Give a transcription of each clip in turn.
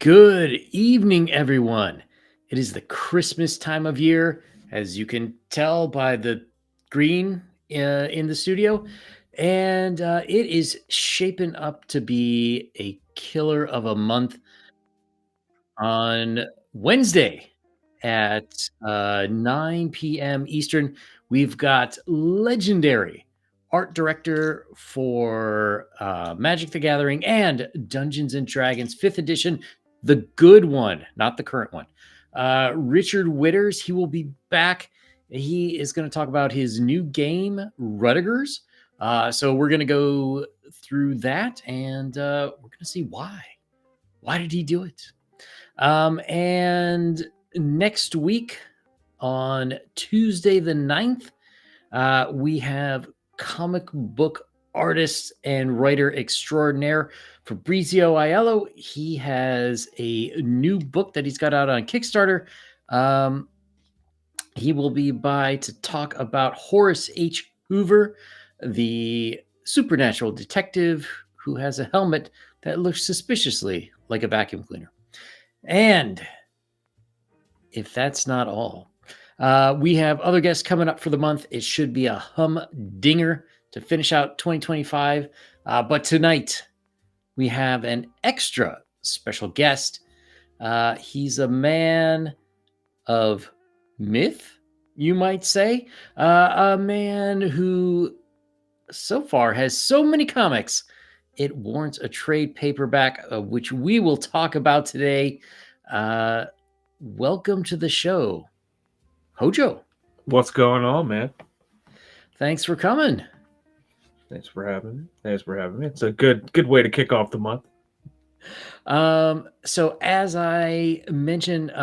Good evening, everyone. It is the Christmas time of year, as you can tell by the green in the studio. And it is shaping up to be a killer of a month on Wednesday at 9 p.m. Eastern. We've got legendary art director for Magic the Gathering and Dungeons and Dragons 5th edition, the good one, not the current one. Richard Witters, he will be back. He is going to talk about his new game, Rudigers. So we're going to go through that and we're going to see why. Why did he do it? And next week on Tuesday the 9th, we have comic book artist and writer extraordinaire Fabrizio Aiello. He has a new book that he's got out on Kickstarter. He will be by to talk about Horace H. Hoover, the supernatural detective who has a helmet that looks suspiciously like a vacuum cleaner. And if that's not all, we have other guests coming up for the month. It should be a humdinger to finish out 2025. But tonight, we have an extra special guest. He's a man of myth, you might say. A man who so far has so many comics, it warrants a trade paperback, which we will talk about today. Welcome to the show, Hojo. What's going on, man? Thanks for coming. Thanks for having me. It's a good way to kick off the month. So as I mentioned,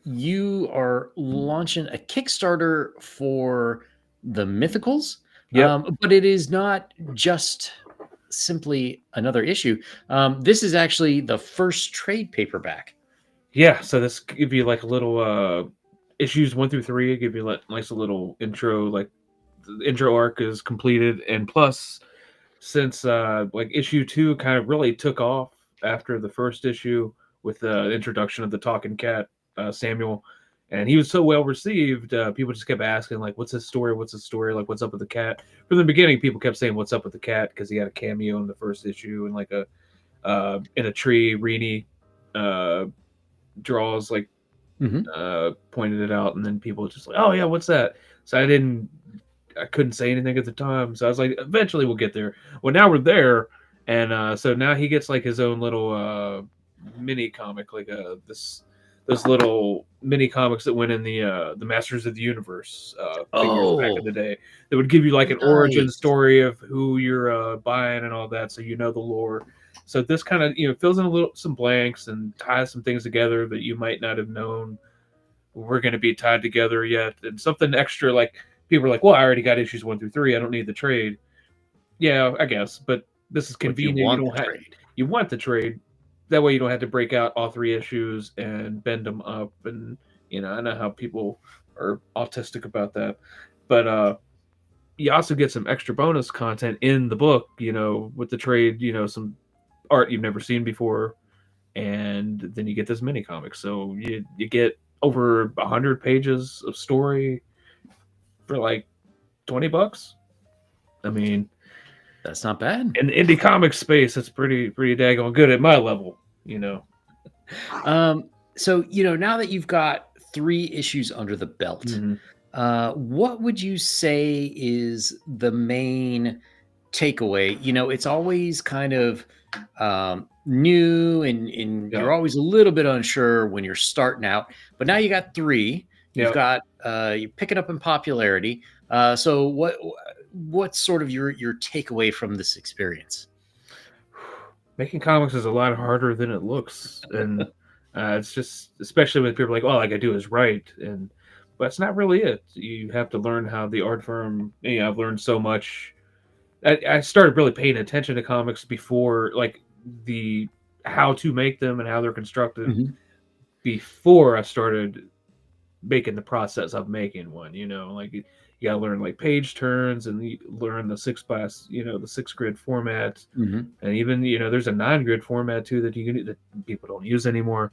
you are launching a Kickstarter for the Mythicals. Yep. But it is not just simply another issue. This is actually the first trade paperback. Yeah, so this give you like a little issues 1 through 3. Give you like nice little intro, like the intro arc is completed, and plus, since like issue 2 kind of really took off after the first issue with the introduction of the talking cat, Samuel, and he was so well received, people just kept asking like, "What's his story? What's his story? Like, what's up with the cat?" From the beginning, people kept saying, "What's up with the cat?" because he had a cameo in the first issue and like a in a tree, Rini draws like pointed it out, and then people were just like, "Oh yeah, what's that?" So I couldn't say anything at the time, so I was like, eventually we'll get there. Well, now we're there, and so now he gets like his own little mini comic, like those little mini comics that went in the Masters of the Universe figures back in the day, that would give you like an origin story of who you're buying and all that, so you know the lore. So this kind of fills in some blanks and ties some things together that you might not have known were going to be tied together yet, and something extra. Like, people are like, "Well, I already got issues 1 through 3. I don't need the trade." Yeah, I guess, but this is convenient. You want the trade. That way you don't have to break out all 3 issues and bend them up. And I know how people are autistic about that, but you also get some extra bonus content in the book. With the trade, some art you've never seen before, and then you get this mini comic. So you get over 100 pages of story for like $20. I mean, that's not bad. In the indie comic space, it's pretty daggone good at my level. So now that you've got 3 issues under the belt, what would you say is the main takeaway? It's always kind of new, and you're always a little bit unsure when you're starting out. But now you got 3. You've got you're picking up in popularity. So what's sort of your takeaway from this experience? Making comics is a lot harder than it looks, and it's just, especially when people are like, "Oh, all I gotta do is write," but it's not really it. You have to learn how the art firm. I've learned so much. I started really paying attention to comics before, like how to make them and how they're constructed, before I started making the process of making one. Like you gotta learn like page turns, and you learn the the 6 grid format, Mhm. and even there's a 9 grid format too that people don't use anymore.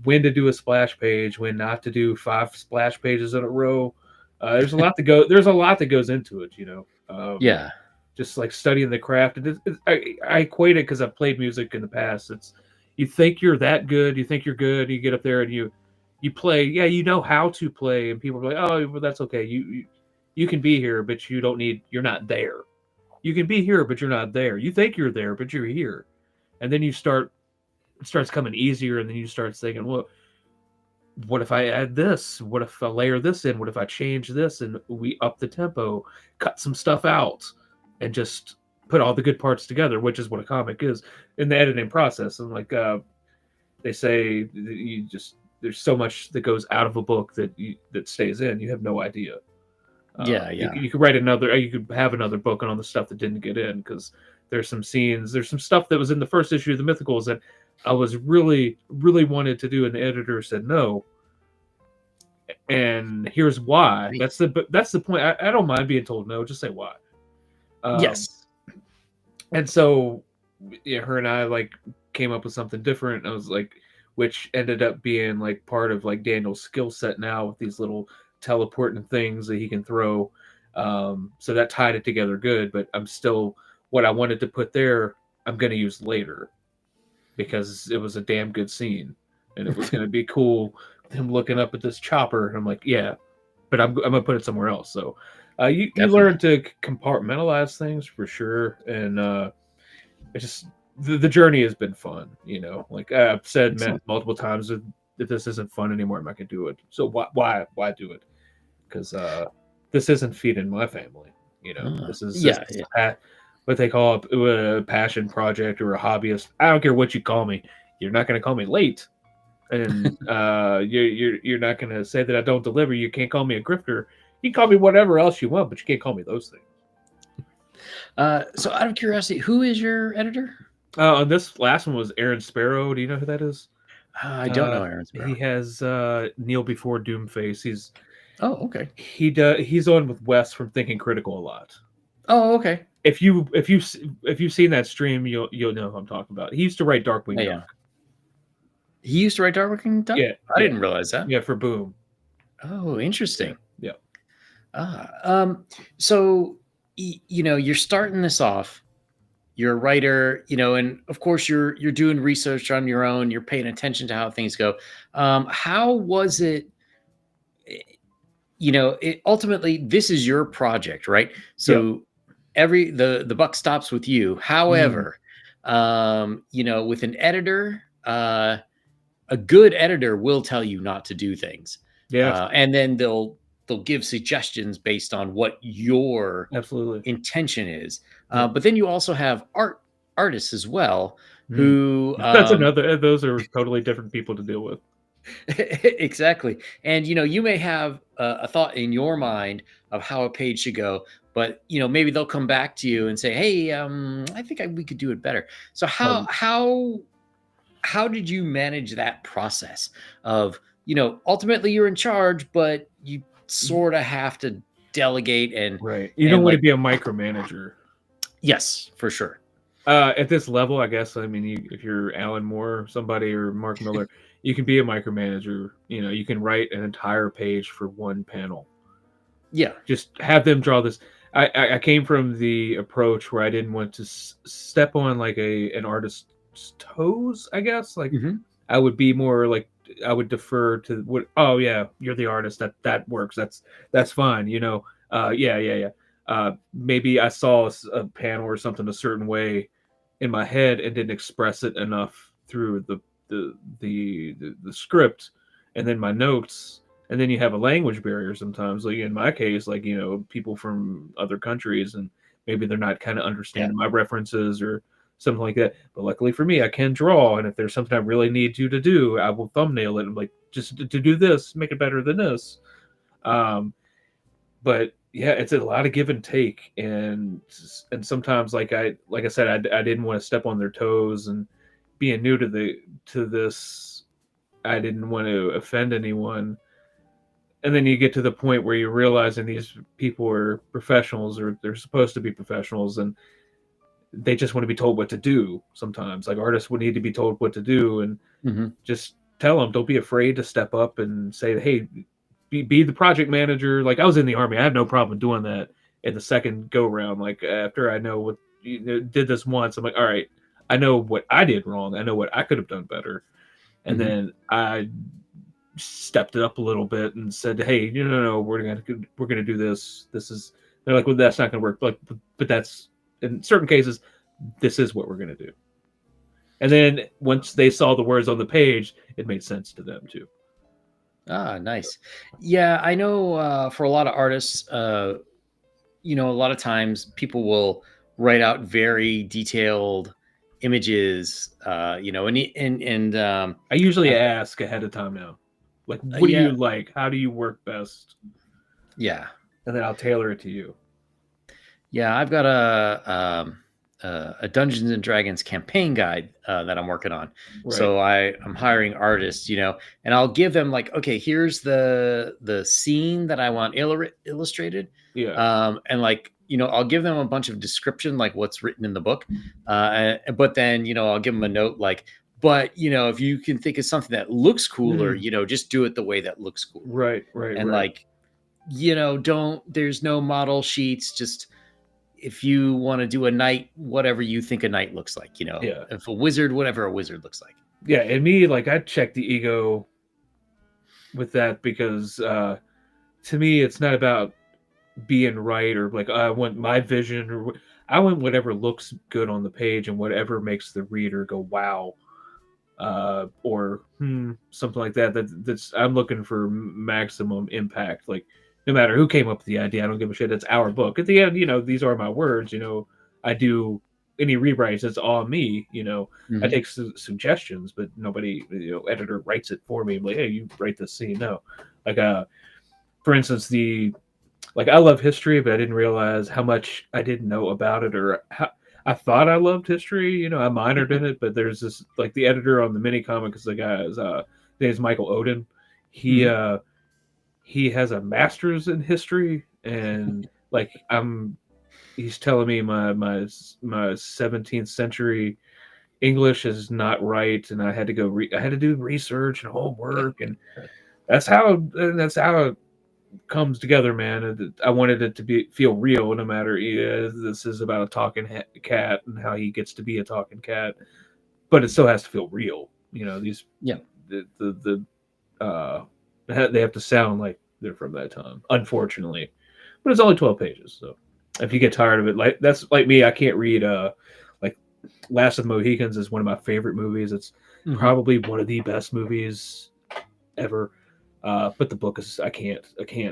When to do a splash page, when not to do 5 splash pages in a row. There's a lot to go. There's a lot that goes into it. Yeah. Just like studying the craft. I equate it because I've played music in the past. It's you think you're that good, you think you're good, you get up there and you play. Yeah, you know how to play, and people are like, oh, well, that's okay. You can be here, but you don't need. You're not there. You can be here, but you're not there. You think you're there, but you're here, and then it starts coming easier, and then you start thinking, well, what if I add this? What if I layer this in? What if I change this and we up the tempo, cut some stuff out, and just put all the good parts together, which is what a comic is in the editing process. And like they say, you just there's so much that goes out of a book that stays in. You have no idea. Yeah, You, yeah. you could write another. You could have another book on all the stuff that didn't get in because there's some scenes. There's some stuff that was in the first issue of the Mythicals that I was really, really wanted to do, and the editor said no. And here's why. Right. That's the point. I don't mind being told no. Just say why. Um, Yes. and so, yeah, her and I like came up with something different. I was like, which ended up being like part of like Daniel's skill set now with these little teleporting things that he can throw. So that tied it together good. But I'm still what I wanted to put there. I'm going to use later because it was a damn good scene, and it was going to be cool. Him looking up at this chopper, and I'm like, yeah, but I'm gonna put it somewhere else. So you Definitely. learn to compartmentalize things for sure, and it's just the journey has been fun. Like I've said Excellent. multiple times, if this isn't fun anymore, I'm not gonna do it. So why do it? Because this isn't feeding my family. This is Yeah, yeah. what they call a passion project or a hobbyist. I don't care what you call me. You're not gonna call me late, and you're not going to say that I don't deliver. You can't call me a grifter. You can call me whatever else you want, but you can't call me those things. So out of curiosity, who is your editor? And this last one was Aaron Sparrow. Do you know who that is? I don't know Aaron He Sparrow. has Kneel Before Doomface. Oh, okay. He's on with Wes from Thinking Critical a lot. Oh, okay. If you've seen that stream, you'll know who I'm talking about. He used to write Darkwing Yeah. Duck. He used to write Darkwing Duck? Yeah, I yeah, didn't realize that. yeah, for Boom. Oh, Yeah, interesting. yeah. So you're starting this off. You're a writer, and of course you're doing research on your own. You're paying attention to how things go. How was it? Ultimately, this is your project, right? Yep. So the buck stops with you. However, with an editor, a good editor will tell you not to do things, Yes, and then they'll give suggestions based on what your absolutely. intention is. Yeah. But then you also have artists as well Mm. who That's another. Those are totally different people to deal with. exactly. And you may have a thought in your mind of how a page should go, but maybe they'll come back to you and say, "Hey, I think we could do it better." So Um, how did you manage that process of ultimately you're in charge, but you sort of have to delegate right. You don't want to be a micromanager. Yes, for sure. At this level, I guess. I mean, if you're Alan Moore, somebody, or Mark Miller, you can be a micromanager. You can write an entire page for one panel. Yeah. Just have them draw this. I came from the approach where I didn't want to step on like an artist's toes. I guess like Mhm. I would be more like I would defer to what. Oh yeah, you're the artist. That works. That's fine. Yeah. Maybe I saw a panel or something a certain way in my head and didn't express it enough through the script, and then my notes, and then you have a language barrier sometimes. Like in my case, like people from other countries, and maybe they're not kind of Yeah. understanding my references or something like that. But luckily for me, I can draw, and if there's something I really need you to do, I will thumbnail it. I'm like, just to do this, make it better than this. But yeah, it's a lot of give and take, and sometimes like I said, I didn't want to step on their toes, and being new to this, I didn't want to offend anyone. and then you get to the point where you're realizing these people are professionals, or they're supposed to be professionals, and they just want to be told what to do. Sometimes, like artists would need to be told what to do, and Mhm. just tell them, don't be afraid to step up and say, hey, be the project manager. Like I was in the army, I had no problem doing that in the second go round. Like after I know what did this once, I'm like, all right, I know what I did wrong. I know what I could have done better, and Mhm. then I stepped it up a little bit and said, hey, no, we're gonna do this. This is. They're like, well, that's not gonna work. Like, but that's in certain cases, this is what we're gonna do. And then once they saw the words on the page, it made sense to them too. Ah, nice. Yeah, I know for a lot of artists, a lot of times people will write out very detailed images, and I usually I've, ask ahead of time now, like, what do yeah, you like? How do you work best? yeah, And then I'll tailor it to you. yeah. I've got a Dungeons and Dragons campaign guide that I'm working on. Right. So I'm hiring artists, and I'll give them like, okay, here's the scene that I want illustrated, Yeah. and like I'll give them a bunch of description like what's written in the book, but then I'll give them a note like, but if you can think of something that looks cooler, Mm. just do it the way that looks cooler, Right. Right. and Right. like don't there's no model sheets, just if you want to do a knight, whatever you think a knight looks like, Yeah. if a wizard, whatever a wizard looks like. Yeah. And me, like, I check the ego with that because to me, it's not about being right or like I want my vision or I want whatever looks good on the page and whatever makes the reader go wow, or something like that. That's I'm looking for maximum impact. Like no matter who came up with the idea, I don't give a shit. It's our book. At the end, these are my words. I do any rewrites. It's all me. I Hmm. take suggestions, but nobody, editor writes it for me. I'm like, hey, you write this scene. No, like for instance, the like I love history, but I didn't realize how much I didn't know about it, or how I thought I loved history. I minored in it, but there's this like the editor on the mini comic is the guy is his name is Michael Odin. He Hmm. uh he has a master's in history, and like he's telling me my 17th century English is not right, and I had to I had to do research and homework, and that's how it comes together, man. I wanted it to feel real, no matter. Yeah, this is about a talking cat and how he gets to be a talking cat, but it still has to feel real. These Yeah. the they have to sound like they're from that time. Unfortunately, but it's only 12 pages, so if you get tired of it, like that's like me, I can't read. Like Last of the Mohicans is one of my favorite movies. It's Hmm. probably one of the best movies ever. But the book is I can't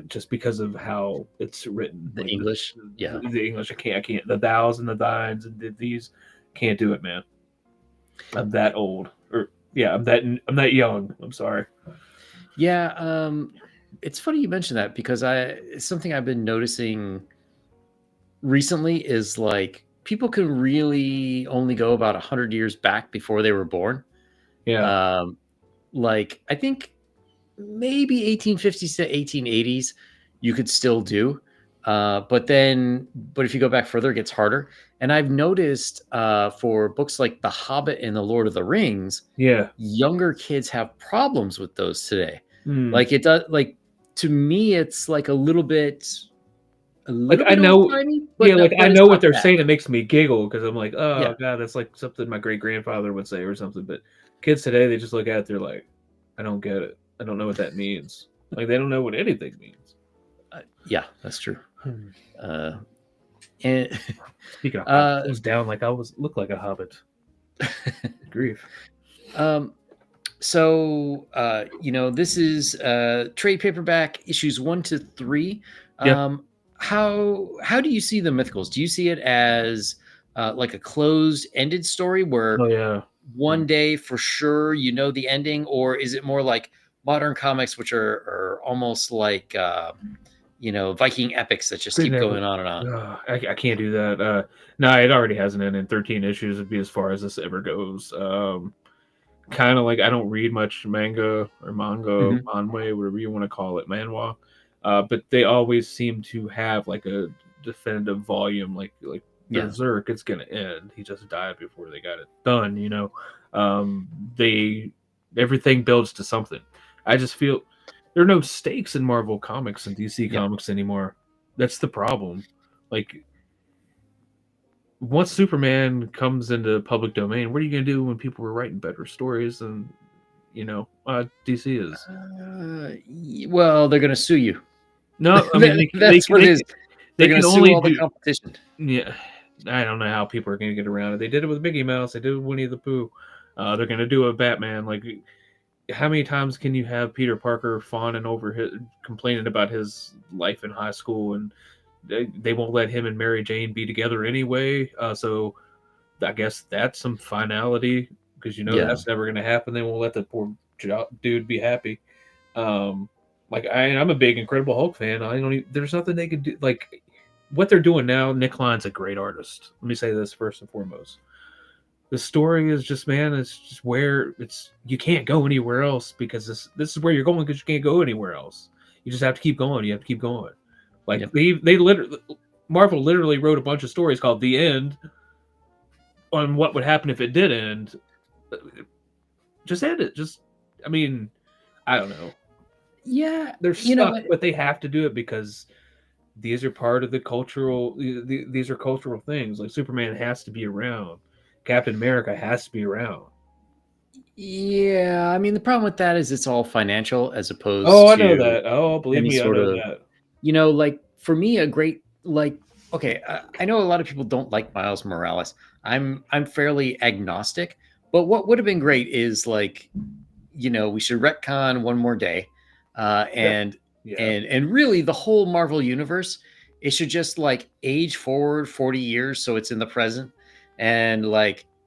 just because of how it's written. The Like English. Yeah. the English, I can't. The thous and the thines and these can't do it, man. I'm that old, or yeah, I'm that young. I'm sorry. Yeah. It's funny you mentioned that because it's something I've been noticing recently is like people can really only go about 100 years back before they were born. Yeah, Um, like I think maybe 1850s to 1880s you could still do, but if you go back further it gets harder. And I've noticed for books like The Hobbit and The Lord of the Rings, yeah. younger kids have problems with those today. Mm. Like it does, like, to me it's like a Like little I bit old know, timey, yeah, but like not, I but it's know what not they're bad. saying. It makes me giggle because I'm like, oh Yeah. god, that's like something my great grandfather would say or something. But kids today, they just look at it, they're like, I don't get it. I don't know what that means. Like they don't know what anything means. Yeah, that's true. Hmm. uh and Speaking of hobbit, uh I was down like I was look like a hobbit. Grief. um this is trade paperback issues 1 to 3. Yeah. How do you see the Mythicals? Do you see it as like a closed ended story where Oh yeah. one day for sure the ending, or is it more like modern comics which are almost like Viking epics that just Could keep never. going on and on? I can't do that. No, it already has an end in 13 issues. Would be as far as this ever goes. kind of like I don't read much manga or manga, Mhm. manhwa, whatever you want to call it, manhwa. But they always seem to have like a definitive volume, like Yeah. Berserk. It's gonna end. He just died before they got it done. Um, they everything builds to something. I just feel there are no stakes in Marvel comics and DC Yeah. comics anymore. That's the problem. Like once Superman comes into public domain, what are you gonna do when people were writing better stories than DC is? Well, they're gonna sue you. No, I mean That's what it is. They're they gonna can sue only all the do competition. yeah. I don't know how people are gonna get around it. They did it with Mickey Mouse. They did it with Winnie the Pooh. They're gonna do a Batman. Like, how many times can you have Peter Parker fawning over complaining about his life in high school, and they won't let him and Mary Jane be together anyway? So I guess that's some finality because Yeah. that's never gonna happen. They won't let the poor dude be happy. Um, like I'm a big Incredible Hulk fan. I don't. There's nothing they could do. Like what they're doing now. Nick Klein's a great artist. Let me say this first and foremost. The story is just, man, it's just where you can't go anywhere else because this is where you're going because you can't go anywhere else. You just have to keep going. You have to keep going. Like Yep. they literally Marvel literally wrote a bunch of stories called The End on what would happen if it did end. Just end it. Just I mean, I don't know. Yeah. They're You know stuck, what? but they have to do it because these are part of the cultural. These are cultural things. Like Superman has to be around. Captain America has to be around. Yeah. I mean, the problem with that is it's all financial as Oh, opposed I know to that. Oh, believe any me, I sort know of, that. like for me, a great okay, I know a lot of people don't like Miles Morales. I'm fairly agnostic, but what would have been great is we should retcon one more day, Yep. and Yeah. and really the whole Marvel universe, it should just like age forward 40 years so it's in the present, and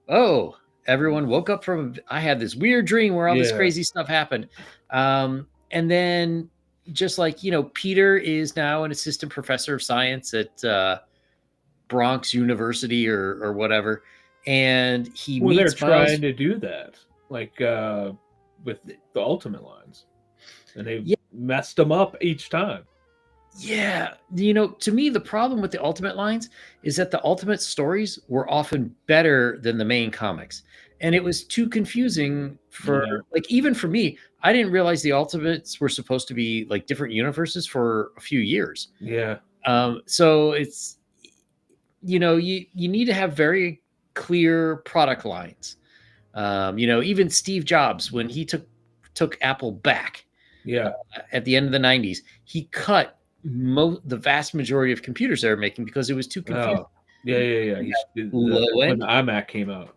oh, everyone woke up from I had this weird dream where all this Yeah. crazy stuff happened, and then just Peter is now an assistant professor of science at Bronx University or whatever, and he Well, they're meets trying Miles. to do that, like with the Ultimate lines, and they've Yeah, messed them up each time. yeah. To me, the problem with the Ultimate lines is that the Ultimate stories were often better than the main comics. And it was too confusing for, Yeah. even for me. I didn't realize the Ultimates were supposed to be like different universes for a few years. Yeah. So it's, you need to have very clear product lines. Even Steve Jobs, when he took Apple back, Yeah. at the end of the 90s, he cut the vast majority of computers they were making because it was too confusing. Oh. Yeah. Yeah. Yeah. You He's had low when end, the iMac came out.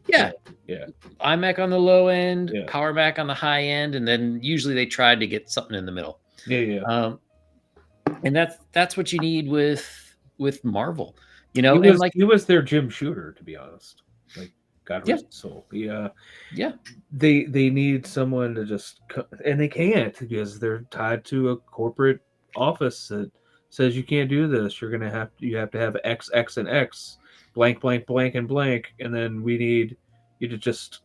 Yeah. yeah, Yeah. iMac on the low end, Yeah. Power Mac on the high end, and then usually they tried to get something in the middle. Yeah. Yeah. Um, and that's what you need with Marvel, and He was their Jim Shooter, to be honest. Like God yeah, rest his soul. Yeah, yeah, they need someone to just and they can't because they're tied to a corporate office that says you can't do this. You have to have X X and X blank blank blank and blank, and then we need you to just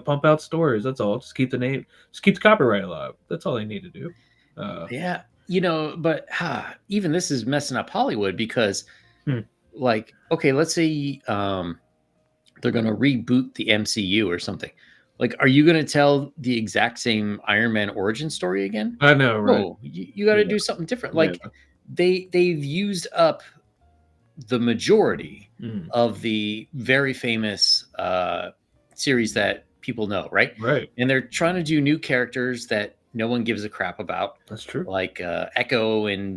pump out stories. That's all. Just keep just keep the copyright alive. That's all they need to do. yeah. But even this is messing up Hollywood because, Hmm. okay, let's say they're going to reboot the MCU or something. Like, are you going to tell the exact same Iron Man origin story again? I know, right? No, you got to Yeah, do something different. yeah. Like, they've used up the majority Mm. of the very famous series that people know, right? Right. And they're trying to do new characters that no one gives a crap about, That's true. like Echo and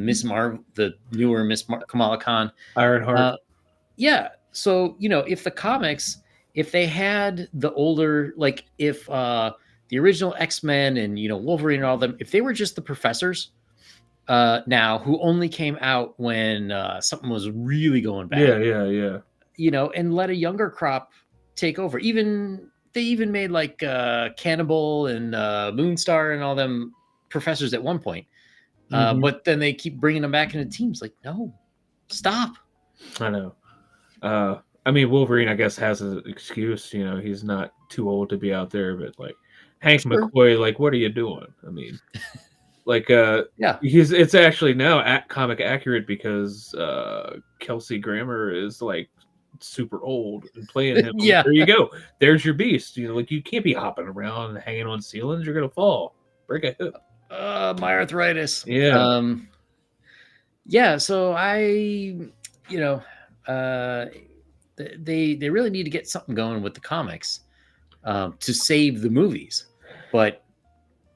Miss Marvel, the newer Kamala Khan. Ironheart. Yeah. So, if the comics, if they had the older, like if the original X-Men and, Wolverine and all them, if they were just the professors now who only came out when something was really going Yeah, bad, yeah, yeah. and let a younger crop take over. They even made like Cannibal and Moonstar and all them professors at one point. Mhm. But then they keep bringing them back into teams. Like, no, stop. I know. I mean, Wolverine, I guess, has an excuse. You know, he's not too old to be out there, but like Hank Sure. McCoy, like, what are you doing? I mean, like, Yeah. he's it's actually now comic accurate because Kelsey Grammer is like super old and playing him. I'm like, Yeah. there you go. There's your beast. You know, like you can't be hopping around and hanging on ceilings. You're gonna fall, break a hip. My arthritis. Yeah, Yeah. So you know, uh, they really need to get something going with the comics to save the movies. But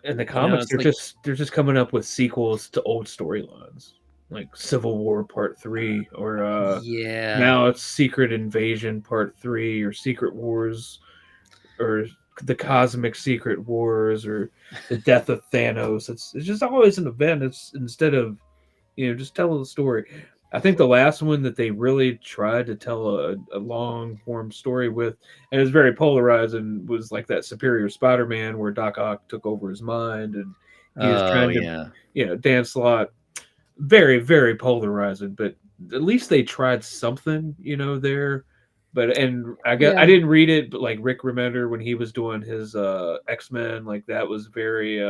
in the you know, comics, it's like, they're just coming up with sequels to old storylines, like Civil War Part 3, or yeah, now it's Secret Invasion Part 3, or Secret Wars, or the Cosmic Secret Wars, or the Death of Thanos. It's just always an event. It's instead of just tell the story. I think the last one that they really tried to tell a long form story with, and it was very polarizing, was like that Superior Spider-Man where Doc Ock took over his mind and he was oh trying to, yeah, Dan Slott, very, very polarizing, but at least they tried something, there. But and I yeah, didn't read it, but like Rick Remender when he was doing his X-Men, like that was very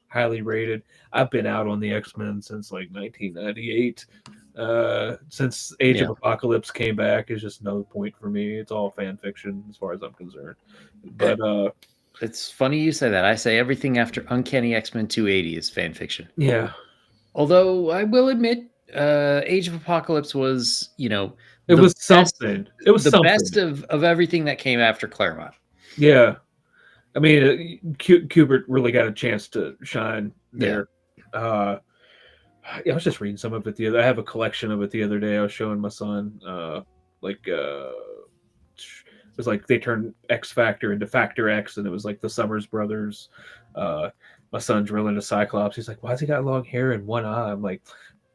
highly rated. I've been out on the X-Men since like 1998. Since Age of yeah. Apocalypse came back, is just no point for me. It's all fan fiction as far as I'm concerned. Eh, But It's funny you say that. I say everything after Uncanny X-Men 280 is fan fiction. yeah, Although I will admit, Age of Apocalypse was, it the was best, something. It was the something. best of everything that came after Claremont. Yeah. I mean, Kubert really got a chance to shine Yeah, there. Uh, yeah, I was just reading some of it the other. I have a collection of it the other day. I was showing my son. Like it was like they turned X Factor into Factor X, and it was like the Summers brothers. Uh, my son's real into Cyclops. He's like, "Why's he got long hair and one eye?" I'm like,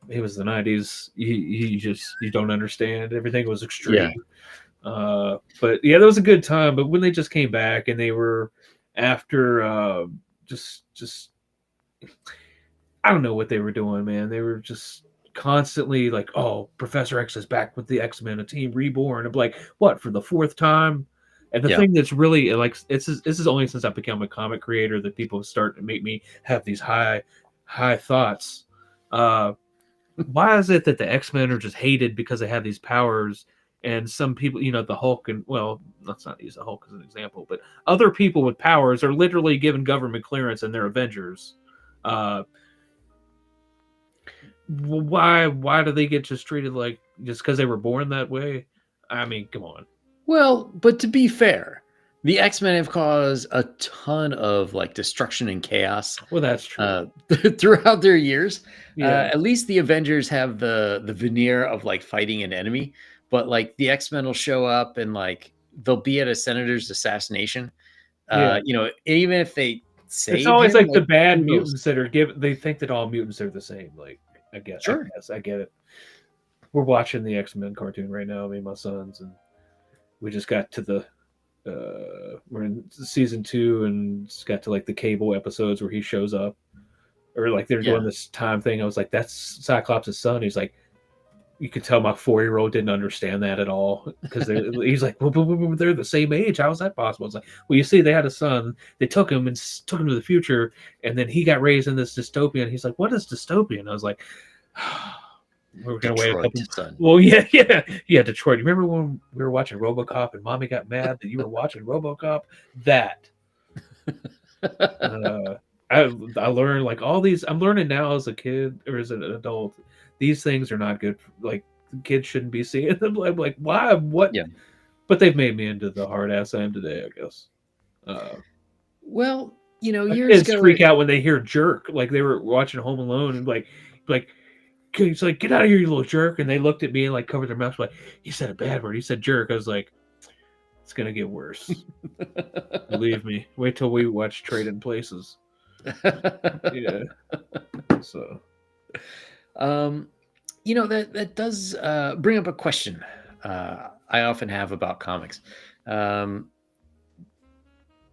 "It was the '90s. You don't understand. Everything was yeah, extreme." But yeah, that was a good time. But when they just came back and they were after just I don't know what they were doing, man. They were just constantly like, "Oh, Professor X is back with the X-Men, a team reborn." I'm like, "What, for the fourth time?" And the yeah. thing that's really like this is only since I've become a comic creator that people start to make me have these high thoughts. Uh why is it that the X-Men are just hated because they have these powers, and some people, the Hulk, and well, let's not use the Hulk as an example, but other people with powers are literally given government clearance and they're Avengers. Uh, why do they get just treated like just because they were born that way? I mean, come on. Well, but to be fair, the X-Men have caused a ton of like destruction and chaos Well, that's true. uh, throughout their years. Yeah, At least the Avengers have the veneer of like fighting an enemy, but like the X-Men will show up and like they'll be at a senator's assassination. yeah. Even if they It's save always him, like the like bad who knows? mutants that are given. They think that all mutants are the same. Like, I Sure. guess, I get it. We're watching the X-Men cartoon right now, me and my sons, and we just got to the we're in season 2 and just got to like the Cable episodes where he shows up, or like they're doing Yeah. this time thing. I was like, that's Cyclops' son. He's like, you could tell my 4-year-old didn't understand that at all because he's like, well, they're the same age. How is that possible? It's like, well, you see, they had a son. They took him and took him to the future, and then he got raised in this dystopia. And he's like, what is dystopian? I was like, we're gonna wait a Detroit, couple. son. Well, yeah, yeah. Detroit. You remember when we were watching RoboCop and Mommy got mad that you were watching RoboCop? That uh, I learned like all these. I'm learning now as a kid or as an adult. These things are not good. Like kids shouldn't be seeing them. I'm like, why? What? Yeah. But they've made me into the hard ass I am today. I guess. Well, My years kids ago, freak out when they hear jerk. Like they were watching Home Alone and like he's like, get out of here, you little jerk. And they looked at me and like covered their mouths like, he said a bad word. He said jerk. I was like, it's gonna get worse. Believe me. Wait till we watch Trading Places. Yeah. So um, that does bring up a question I often have about comics. Um,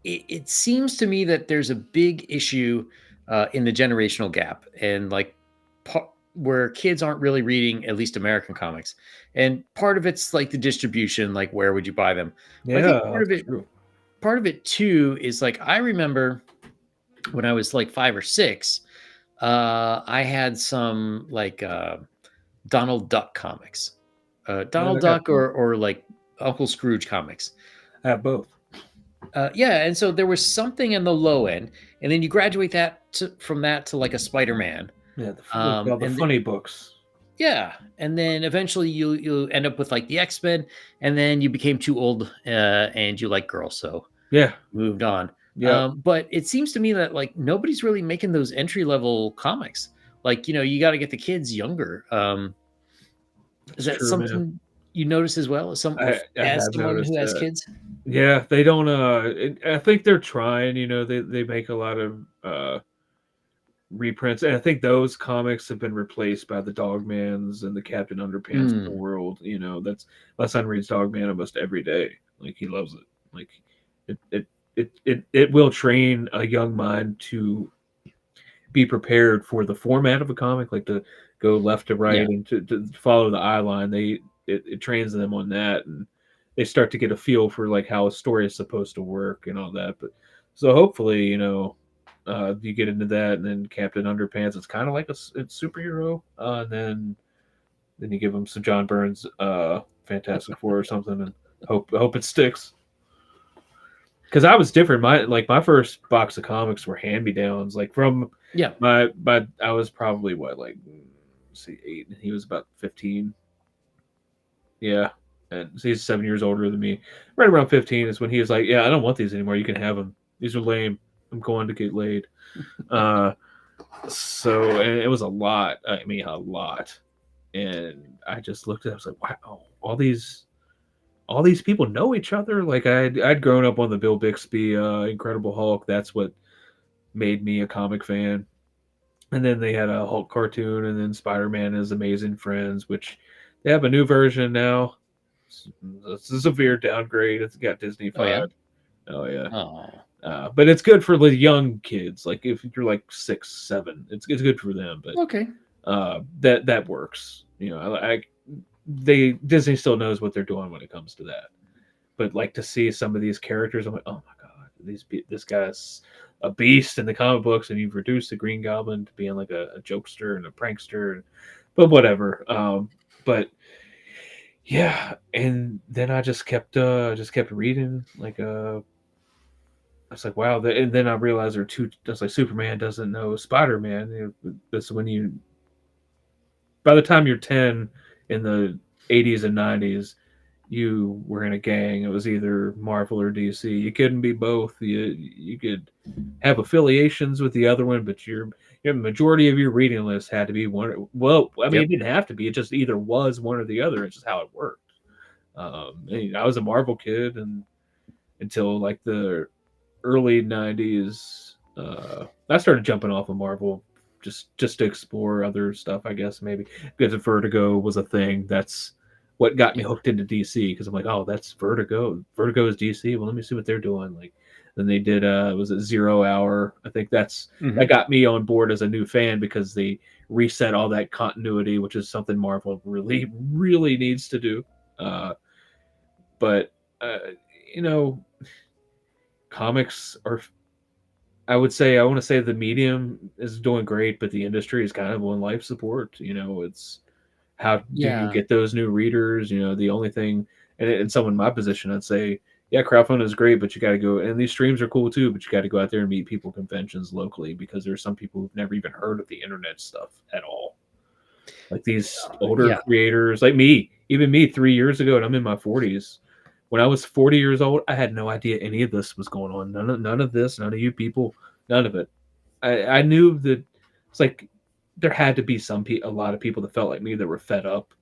it seems to me that there's a big issue in the generational gap, and like where kids aren't really reading at least American comics. And part of it's like the distribution, like where would you buy them? But I Yeah, think that's true. part of it too is like I remember when I was like 5 or 6, I had some like Donald Duck comics, Yeah, Donald I got Duck you. or like Uncle Scrooge comics. I have both. Yeah, and so there was something in the low end, and then you graduate from that to like a Spider Man, Yeah, the and funny books. yeah, and then eventually you end up with like the X Men, and then you became too old and you like girls, so Yeah. moved on. Yep. But it seems to me that like nobody's really making those entry level comics. Like you got to get the kids younger. Is It's that true, man. something you notice as well I as have someone who noticed has that. kids? Yeah, they don't. I think they're trying. They make a lot of reprints, and I think those comics have been replaced by the Dogmans and the Captain Underpants of the Mm, world. That's my son reads Dogman almost every day. Like he loves it. Like it will train a young mind to be prepared for the format of a comic, like to go left to yeah, right and to follow the eye line. It trains them on that, and they start to get a feel for like how a story is supposed to work and all that. But so hopefully, you get into that, and then Captain Underpants, it's kind of like it's superhero, and then you give them some John Burns, Fantastic Four or something, and hope it sticks. Because I was different. My first box of comics were hand me downs. Like from yeah. my I was probably what, like, let's see, 8, and he was about 15. Yeah, and so he's 7 years older than me. Right around 15 is when he was like, "Yeah, I don't want these anymore. You can have them. These are lame. I'm going to get laid." Uh, and it was a lot. I mean, a lot. And I just looked at it. I was like, "Wow, all these people know each other." Like I'd grown up on the Bill Bixby Incredible Hulk. That's what made me a comic fan. And then they had a Hulk cartoon, and then Spider Man is Amazing Friends, which they have a new version now. It's a severe downgrade. It's got Disney Oh yeah. 5. Oh yeah. Oh, But it's good for the young kids. Like if you're like 6, 7, it's good for them. But okay. that works. They Disney still knows what they're doing when it comes to that. But like to see some of these characters, I'm like, oh my god, this guy's a beast in the comic books, and you've reduced the Green Goblin to being like a jokester and a prankster, but whatever. But yeah, and then I just kept reading. Like I was like, wow. And then I realized there are two. Just like Superman doesn't know Spider Man. That's when you by the time you're 10 in the 80s and 90s, you were in a gang. It was either Marvel or DC. You couldn't be both. You could have affiliations with the other one, but your majority of your reading list had to be one. Well, I mean, it Yep. didn't have to be. It just either was one or the other. It's just how it worked. I was a Marvel kid, and until like the early 90s, I started jumping off of Marvel just to explore other stuff, I guess, maybe because Vertigo was a thing. That's what got me Yeah. hooked into DC, because I'm like, oh, that's Vertigo is DC. Well, let me see what they're doing. Like then they did was it Zero Hour? I think that Hmm. got me on board as a new fan, because they reset all that continuity, which is something Marvel really really needs to do. uh but uh you know comics are, I want to say the medium is doing great, but the industry is kind of on life support. It's how do you Yeah. get those new readers? The only thing, and someone in my position, I'd say, yeah, crowdfunding is great, but you got to go, and these streams are cool too, but you got to go out there and meet people conventions locally, because there's some people who've never even heard of the internet stuff at all. Like these older Yeah. creators, like me, even me 3 years ago, and I'm in my 40s. When I was 40 years old, I had no idea any of this was going on. None of this, none of you people, none of it. I knew that it's like there had to be a lot of people that felt like me that were fed up.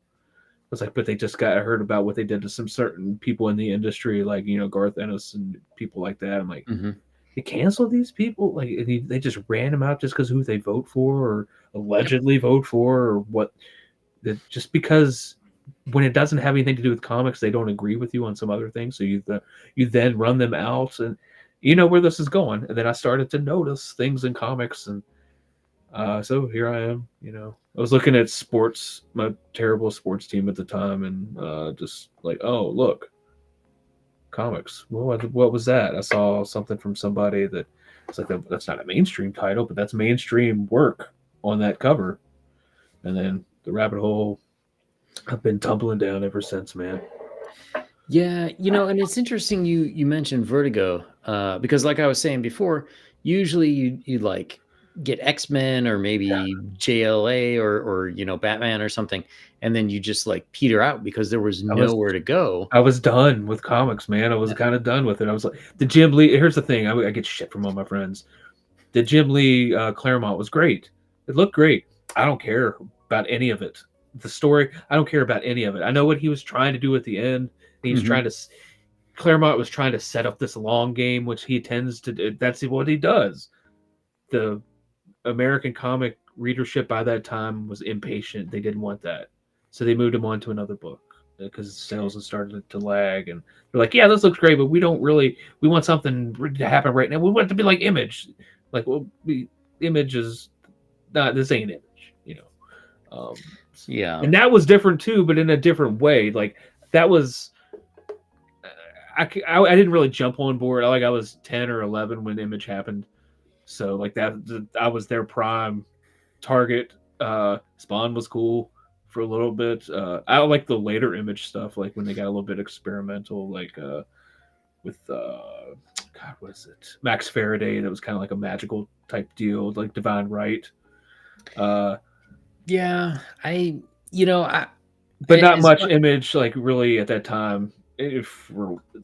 It's like, but they just got heard about what they did to some certain people in the industry, like Garth Ennis and people like that. I'm like, Hmm. they canceled these people, like, and they just ran them out just because who they vote for or Yep. allegedly vote for or what. That just because when it doesn't have anything to do with comics, they don't agree with you on some other things. So you then run them out, and you know where this is going. And then I started to notice things in comics, and So here I am. I was looking at sports, my terrible sports team at the time, and just like, oh look, comics. What was that? I saw something from somebody that it's like that's not a mainstream title, but that's mainstream work on that cover. And then the rabbit hole, I've been tumbling down ever since, man. Yeah, and it's interesting you mentioned Vertigo, because like I was saying before, usually you like get X-Men or maybe JLA or Batman or something, and then you just like peter out because there was I was nowhere to go. I was done with comics, man. I was Yeah. kind of done with it. I was like, the Jim Lee. Here's the thing: I get shit from all my friends. The Jim Lee Claremont was great. It looked great. I don't care about any of it. The story, I don't care about any of it. I know what he was trying to do at the end. He's Mhm. trying to. Claremont was trying to set up this long game, which he tends to do. That's what he does. The American comic readership by that time was impatient. They didn't want that, so they moved him on to another book because sales had started to lag, and they're like, "Yeah, this looks great, but we don't really. We want something to happen right now. We want it to be like Image, like well, Image is not this ain't Image, Um, Yeah. and that was different too, but in a different way. Like that was. I didn't really jump on board. I was 10 or 11 when Image happened, so like that I was their prime target. Spawn was cool for a little bit. I like the later Image stuff, like when they got a little bit experimental, like with God, what is it? Max Faraday. That was kind of like a magical type deal, like Divine Right. Uh, Yeah, but not as much much, Image, like really at that time. If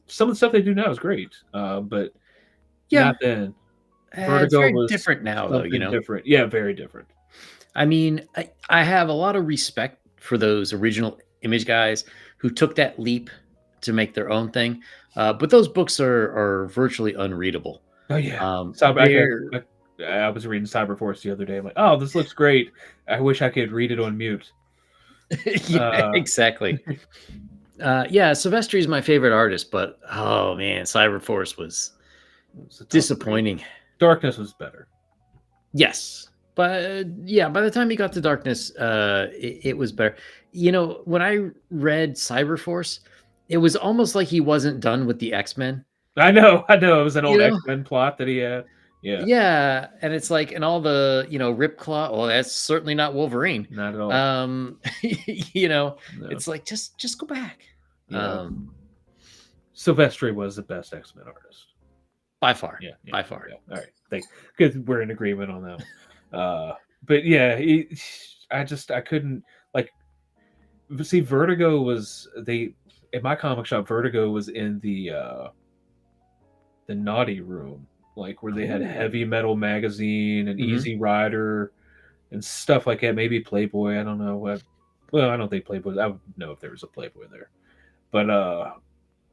some of the stuff they do now is great, but yeah, not then. it's Vertigo very was different now though, something different. Yeah, very different. I mean, I have a lot of respect for those original Image guys who took that leap to make their own thing. But those books are virtually unreadable. Oh yeah, They're I was reading Cyberforce the other day. I'm like, oh, this looks great. I wish I could read it on mute. yeah, Uh, exactly. Yeah, Silvestri is my favorite artist, but oh man, Cyberforce was it was a tough read. disappointing. Darkness was better. Yes, but yeah, by the time he got to Darkness, it was better. When I read Cyberforce, it was almost like he wasn't done with the X-Men. I know, I know. It was an You old know? X Men plot that he had. Yeah, Yeah, and it's like, and all the Rip Claw. Well, that's certainly not Wolverine. not at all. Um, you know, No. it's like just go back. Yeah, Silvestri was the best X Men artist. By far, Yeah, yeah, by far. yeah. All right, thanks. Because we're in agreement on that. But yeah, I couldn't like see Vertigo was they in my comic shop. Vertigo was in the naughty room, like where they had Ooh. Heavy Metal magazine and Mhm. Easy Rider and stuff like that. Maybe Playboy. I don't know what. Well, I don't think Playboy. I would know if there was a Playboy there, but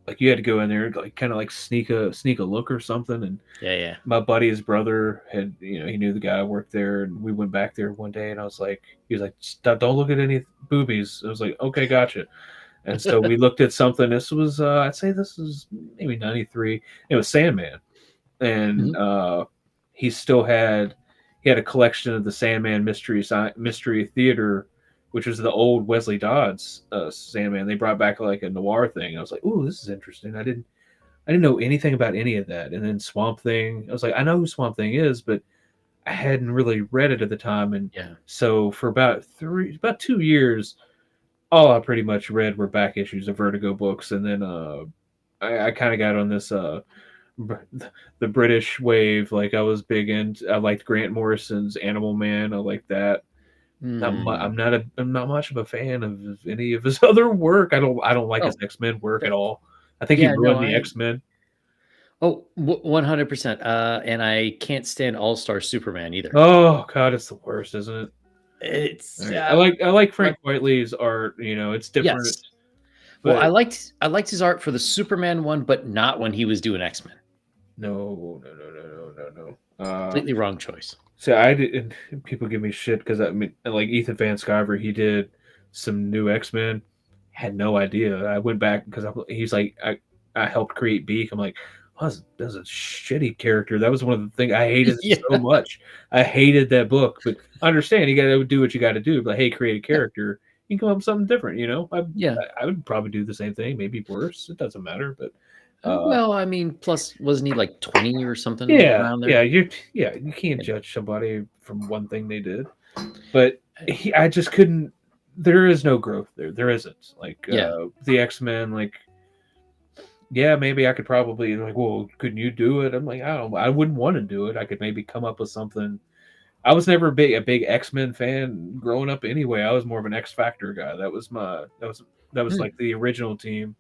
like you had to go in there, like kind of like sneak a look or something. And Yeah, yeah. my buddy's brother had, he knew the guy who worked there, and we went back there one day, and I was like, he was like, don't look at any boobies. I was like, okay, gotcha. And so we looked at something. This was, I'd say this was maybe 93. It was Sandman. And Mhm. he had a collection of the Sandman mystery theater, which was the old Wesley Dodds Sandman. They brought back like a noir thing. I was like, ooh, this is interesting. I didn't know anything about any of that. And then Swamp Thing, I was like, I know who Swamp Thing is, but I hadn't really read it at the time. And Yeah. so for about 2 years, all I pretty much read were back issues of Vertigo books. And then I kind of got on this the British wave. Like I liked Grant Morrison's Animal Man. I like that. Mm. I'm not much of a fan of any of his other work. I don't like his Oh, X-Men work that at all. I think he yeah, no, ruined the X-Men. 100%. And I can't stand All-Star Superman either. Oh god, it's the worst, isn't it? All It's right. I like like Frank Whiteley's art, it's different, yes. Well, but I liked his art for the Superman one, but not when he was doing X-Men. no. Completely wrong choice. So I did. People give me shit because I mean, like Ethan Van Sciver, he did some new X-Men. Had no idea. I went back because he's like, I helped create Beak. I'm like, was a shitty character. That was one of the things I hated it so Yeah. much. I hated that book, but I understand you got to do what you got to do. But hey, create a Yeah. character, you can come up with something different. You know, Yeah. I would probably do the same thing, maybe worse. It doesn't matter, but Well, I mean, plus wasn't he like 20 or something yeah, around yeah, there? you can't Yeah. judge somebody from one thing they did. But I just couldn't. There is no growth there. There isn't like Yeah. the X-Men. Like, yeah, maybe I could probably like, well, couldn't you do it? I'm like, I don't. I wouldn't want to do it. I could maybe come up with something. I was never a big X-Men fan growing up. Anyway, I was more of an X Factor guy. That was Hmm. like the original team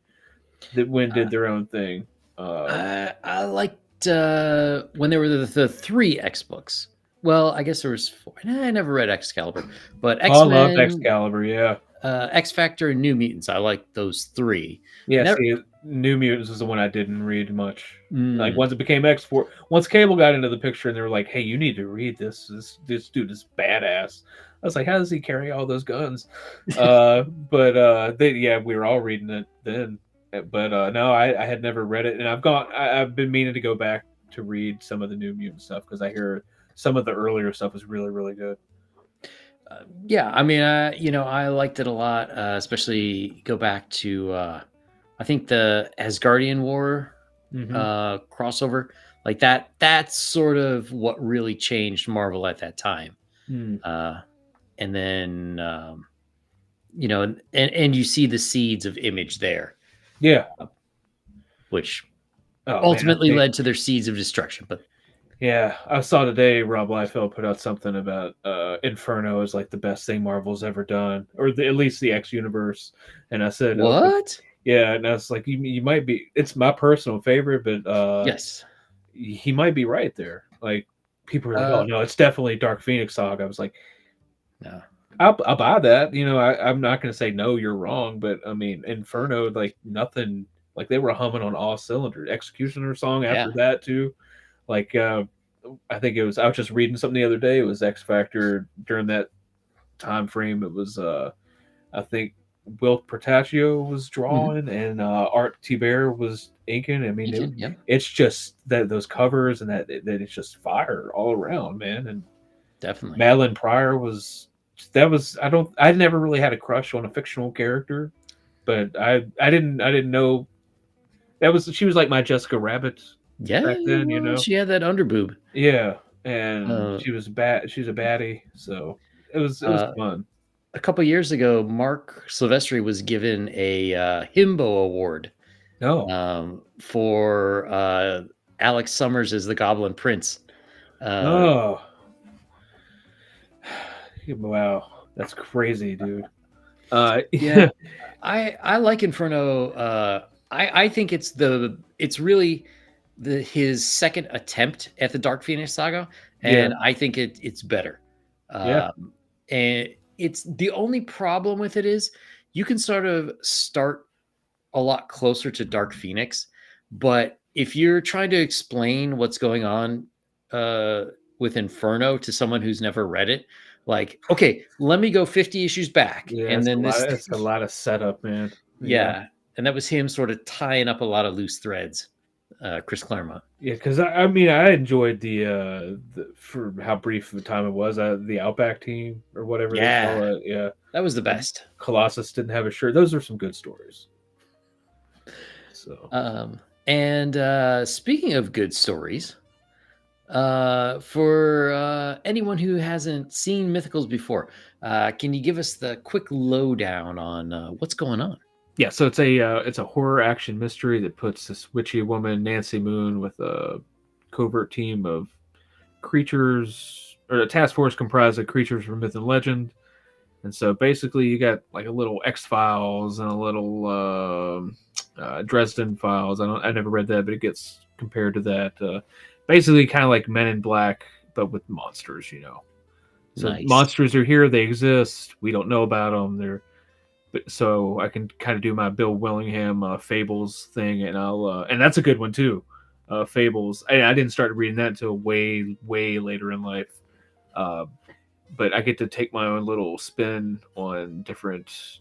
that when did their own thing. I liked when there were the three X books. Well, I guess there was four. I never read Excalibur, but Oh, I X loved Men, Excalibur. Yeah, X Factor, and New Mutants. I like those three. yeah. Never. See, New Mutants was the one I didn't read much. Like Mm, once it became X4, once Cable got into the picture, and they were like, "Hey, you need to read this. This dude is badass." I was like, "How does he carry all those guns?" But yeah, we were all reading it then. But no, I had never read it, and I've been meaning to go back to read some of the New Mutant stuff because I hear some of the earlier stuff is really really good. yeah, I mean, I liked it a lot. Especially go back to I think the Asgardian War Hmm. crossover, like that. That's sort of what really changed Marvel at that time. Mm. Uh, and then and you see the seeds of Image there, Yeah. which Oh man, ultimately led to their seeds of destruction. But yeah, I saw today Rob Liefeld put out something about Inferno is like the best thing Marvel's ever done, or at least the X universe. And I said, okay, what? yeah, and I was like, you might be. It's my personal favorite, but Yes. he might be right there. Like people are like, oh Uh, no, it's definitely Dark Phoenix Saga. I was like, no. I'll buy that. You know, I'm not going to say no, you're wrong, but I mean, Inferno, like nothing, like they were humming on all cylinders. Executioner song after Yeah. that too, like I think it was. I was just reading something the other day. It was X Factor during that time frame. It was I think Wilt Portaccio was Hmm. drawing and Art Thibert was inking. I mean, Beacon. Yeah. it's just that those covers and that it's just fire all around, man. And Definitely. Madeline Pryor was that was I never really had a crush on a fictional character, but I didn't know that was she was like my Jessica Rabbit Yeah. back then, you Well, know. she had that underboob. Yeah, and Uh, she was she's a baddie, so it was uh, fun. a couple years ago, Mark Silvestri was given a Himbo Award No. for Alex Summers as the Goblin Prince. Uh, Oh. Wow. That's crazy, dude. yeah, Yeah. I like Inferno. I think it's really his second attempt at the Dark Phoenix saga, Yeah. and I think it's better. Yeah. And it's the only problem with it is you can sort of start a lot closer to Dark Phoenix, but if you're trying to explain what's going on uh, with Inferno to someone who's never read it, like, okay, let me go 50 issues back, Yeah, and it's a then lot this, it's a lot of setup, man. Yeah. yeah, and that was him sort of tying up a lot of loose threads. Chris Claremont. Yeah, because I mean I enjoyed the for how brief of a time it was, the Outback team or whatever they Yeah, call it. Yeah. that was the best. Colossus didn't have a shirt. Those are some good stories. So And speaking of good stories, for anyone who hasn't seen Mythicals before, can you give us the quick lowdown on what's going on? yeah, so it's a horror action mystery that puts this witchy woman Nancy Moon with a covert team of creatures or a task force comprised of creatures from myth and legend. And so basically, you got like a little X Files and a little Dresden Files. I never read that, but it gets compared to that. Basically, kind of like Men in Black, but with monsters. You know, so Nice. monsters are here. They exist. We don't know about them. So I can kind of do my Bill Willingham Fables thing, and and that's a good one too. Fables. I didn't start reading that until way way later in life. Uh, but I get to take my own little spin on different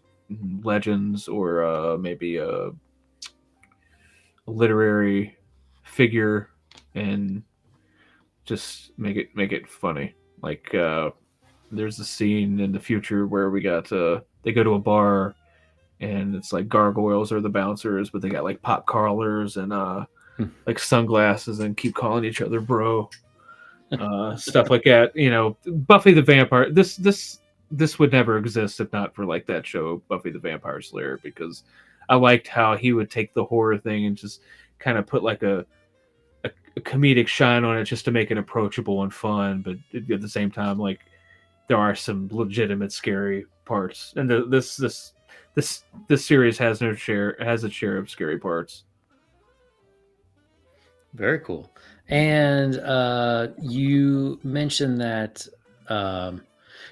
legends or maybe literary figure and just make it funny. Like there's a scene in the future where we got they go to a bar and it's like gargoyles are the bouncers, but they got like pop collars and like sunglasses and keep calling each other bro. Stuff like that. You know, Buffy the Vampire. This would never exist if not for like that show, Buffy the Vampire Slayer, because I liked how he would take the horror thing and just kind of put like a comedic shine on it just to make it approachable and fun, but at the same time, like there are some legitimate scary parts, and this series has its share of scary parts. Very cool. And you mentioned that.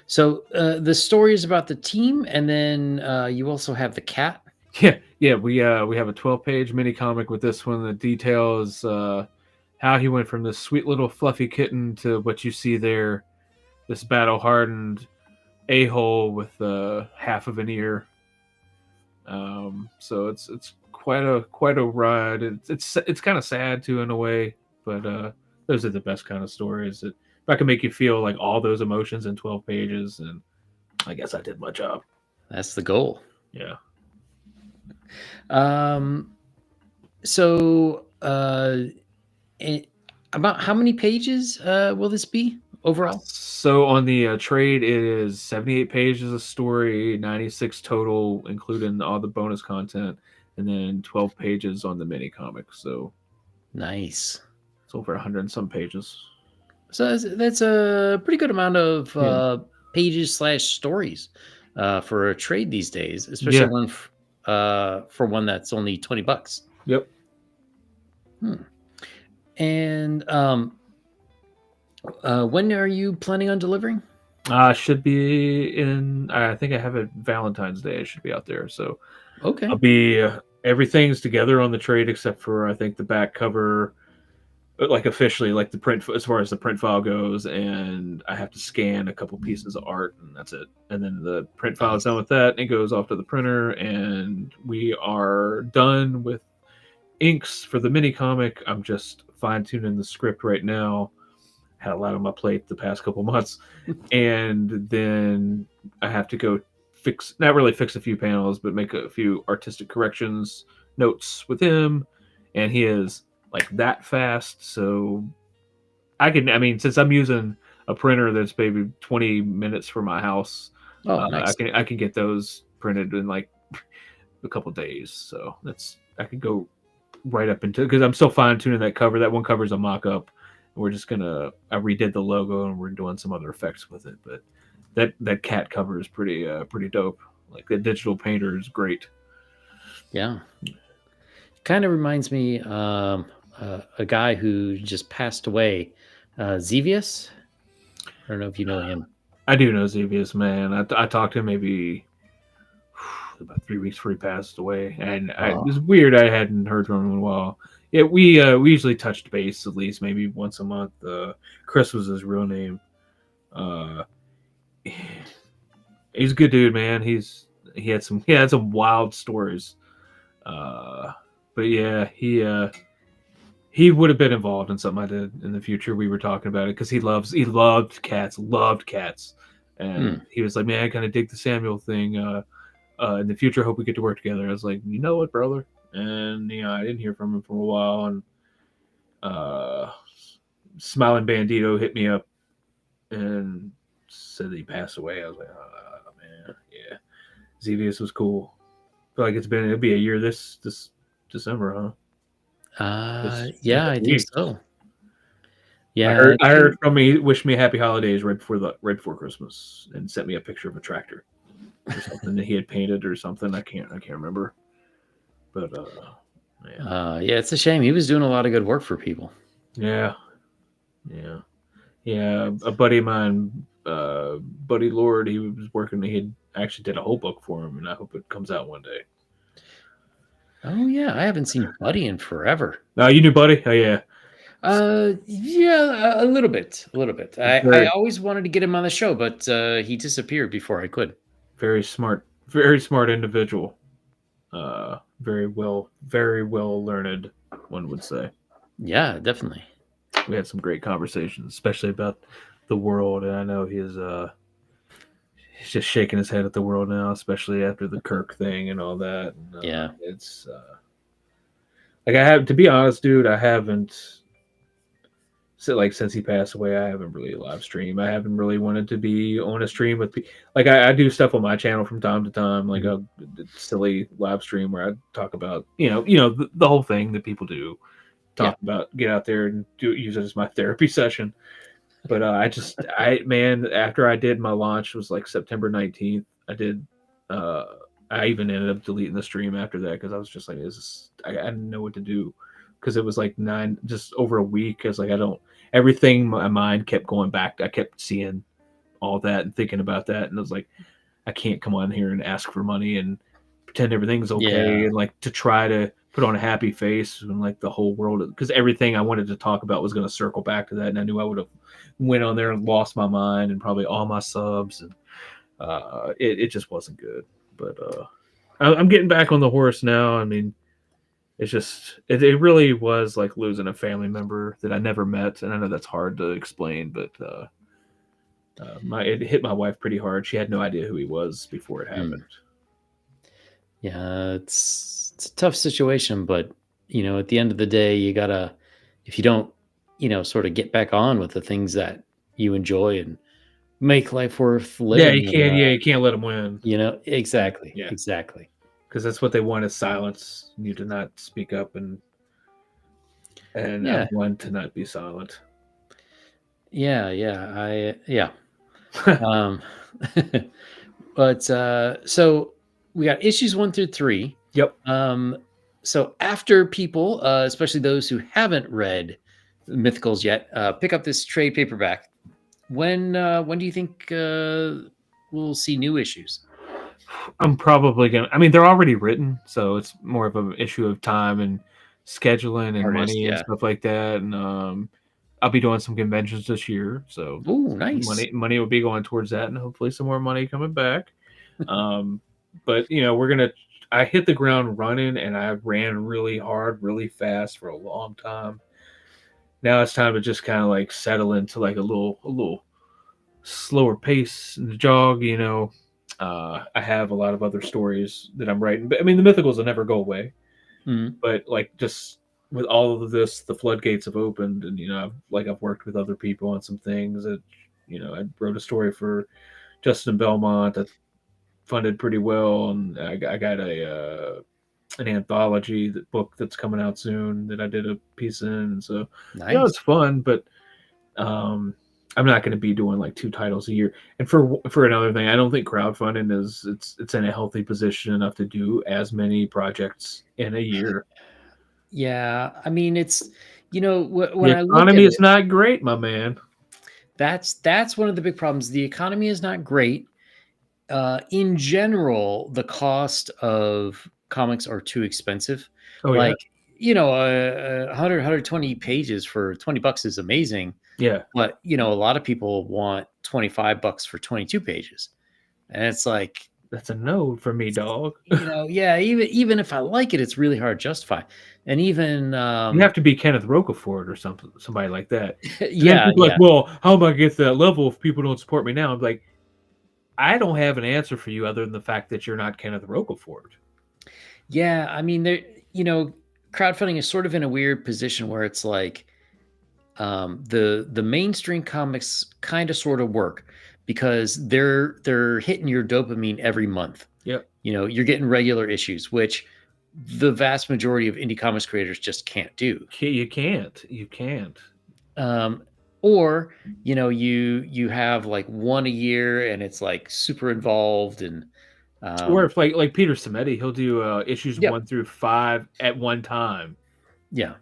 So the story is about the team, and then you also have the cat. Yeah. We have a 12-page mini comic with this one that details how he went from this sweet little fluffy kitten to what you see there, this battle hardened a-hole with half of an ear. So it's quite a ride. It's kind of sad too in a way, but those are the best kind of stories. That if I can make you feel like all those emotions in 12 pages, and I guess I did my job. That's the goal. Yeah. So about how many pages will this be overall? So on the trade, it is 78 pages of story, 96 total, including all the bonus content, and then 12 pages on the mini comic. So nice. It's over 100 and some pages. So that's a pretty good amount of pages / stories for a trade these days, especially one for one that's only $20. Yep. And when are you planning on delivering? Should be in. I think I have it Valentine's Day. I should be out there. So okay, I'll be. Everything's together on the trade except for I think the back cover, like officially, like the print as far as the print file goes, and I have to scan a couple pieces of art, and that's it. And then the print file is done with that, and it goes off to the printer, and we are done with inks for the mini comic. I'm just fine tuning the script right now. Had a lot on my plate the past couple months, and then I have to go not really fix a few panels, but make a few artistic corrections, notes with him, and he is like that fast. So I mean, since I'm using a printer that's maybe 20 minutes from my house, nice. I can get those printed in like a couple days. So I can go right up into, because I'm still fine tuning that cover. That one cover's a mock up. We're just I redid the logo and we're doing some other effects with it. But that cat cover is pretty dope. Like the digital painter is great. Yeah. Kind of reminds me a guy who just passed away, Xevious. I don't know if you know him. I do know Xevious, man. I talked to him maybe about 3 weeks before he passed away, and it was weird. I hadn't heard from him in a while. Yeah, we usually touched base at least maybe once a month. Chris was his real name. He's a good dude, man. He had some wild stories. But yeah, he would have been involved in something I did in the future. We were talking about it because he loved cats, and he was like, man, I kind of dig the Samuel thing. In the future, hope we get to work together. I was like, you know what, brother? And I didn't hear from him for a while, and Smiling Bandito hit me up and said that he passed away. I was like, oh man, yeah. Xevious was cool. I feel like it'll be a year this December, huh? Yeah, I think so. Yeah, I heard from me, wished me happy holidays right before Christmas, and sent me a picture of a tractor or something that he had painted or something. I can't remember. But yeah, it's a shame. He was doing a lot of good work for people. Yeah. A buddy of mine, Buddy Lord, he was working. He had actually did a whole book for him, and I hope it comes out one day. Oh yeah, I haven't seen Buddy in forever. No, you knew Buddy? Oh yeah. Yeah, a little bit. I always wanted to get him on the show, but he disappeared before I could. Very smart individual. Very well learned, one would say. Yeah, definitely. We had some great conversations, especially about the world. And I know he's just shaking his head at the world now, especially after the Kirk thing and all that. And, Yeah. it's like I have to be honest, dude. I haven't like since he passed away. I haven't really live streamed. I haven't really wanted to be on a stream with people. Like I do stuff on my channel from time to time, like Mhm. a silly live stream where I talk about the whole thing that people do. Yeah. Talk about get out there and use it as my therapy session. But man, after I did my launch was like September 19th. Uh, I even ended up deleting the stream after that because I was just like, I didn't know what to do because it was like just over a week. Because like everything my mind kept going back. I kept seeing all that and thinking about that, and I was like, I can't come on here and ask for money and pretend everything's okay Yeah. and like to try to put on a happy face when like the whole world because everything I wanted to talk about was going to circle back to that, and I knew I would have went on there and lost my mind and probably all my subs, and it just wasn't good. But I'm getting back on the horse now. I mean, it's just it really was like losing a family member that I never met, and I know that's hard to explain, but it hit my wife pretty hard. She had no idea who he was before it Mm. happened. Yeah, it's a tough situation, but at the end of the day, you gotta if you don't, sort of get back on with the things that you enjoy and make life worth Yeah, living, you then can't. Yeah, you can't let him win. exactly, Yeah, exactly. because that's what they want is silence. You to not speak up, and Yeah, I'm one to not be silent. yeah. Um, but so we got issues 1 through 3. Yep. Um, so after people, especially those who haven't read Mythicals yet, pick up this trade paperback. When do you think we'll see new issues? I'm probably gonna. I mean, they're already written, so it's more of an issue of time and scheduling and Artist, money and yeah. stuff like that. And I'll be doing some conventions this year, so Oh, nice. money will be going towards that, and hopefully some more money coming back. Um, but we're gonna. I hit the ground running, and I ran really hard, really fast for a long time. Now it's time to just kind of like settle into like a little slower pace and jog. I have a lot of other stories that I'm writing, but I mean the mythicals will never go away. Mhm. But like just with all of this, the floodgates have opened, and I've worked with other people on some things that I wrote a story for Justin Belmont that funded pretty well, and I got an anthology book that's coming out soon that I did a piece in, and so Nice. it's fun, but um, I'm not going to be doing like 2 titles a year. And for another thing, I don't think crowdfunding it's in a healthy position enough to do as many projects in a year. Yeah, I mean, it's The when I look at economy is it, not great, my man. that's one of the big problems. The economy is not great. In general, the cost of comics are too expensive. Oh yeah, Like, 120 pages for $20 is amazing, yeah. but a lot of people want $25 for 22 pages. And it's like, That's a no for me, dog. yeah, even if I like it, it's really hard to justify. And even You have to be Kenneth Rocafort or somebody like that. And then yeah, people are like, yeah. well, how am I get to that level if people don't support me now? I'm like, I don't have an answer for you other than the fact that you're not Kenneth Rocafort. Yeah, I mean, crowdfunding is sort of in a weird position where it's like the mainstream comics kind of sort of work because they're hitting your dopamine every month. Yep. You're getting regular issues, which the vast majority of indie comics creators just can't do. You can't. You can't. Um, or you have like one a year and it's like super involved and Or um, if like Peter Samedi, he'll do issues yep, 1 through 5 at one time, yeah,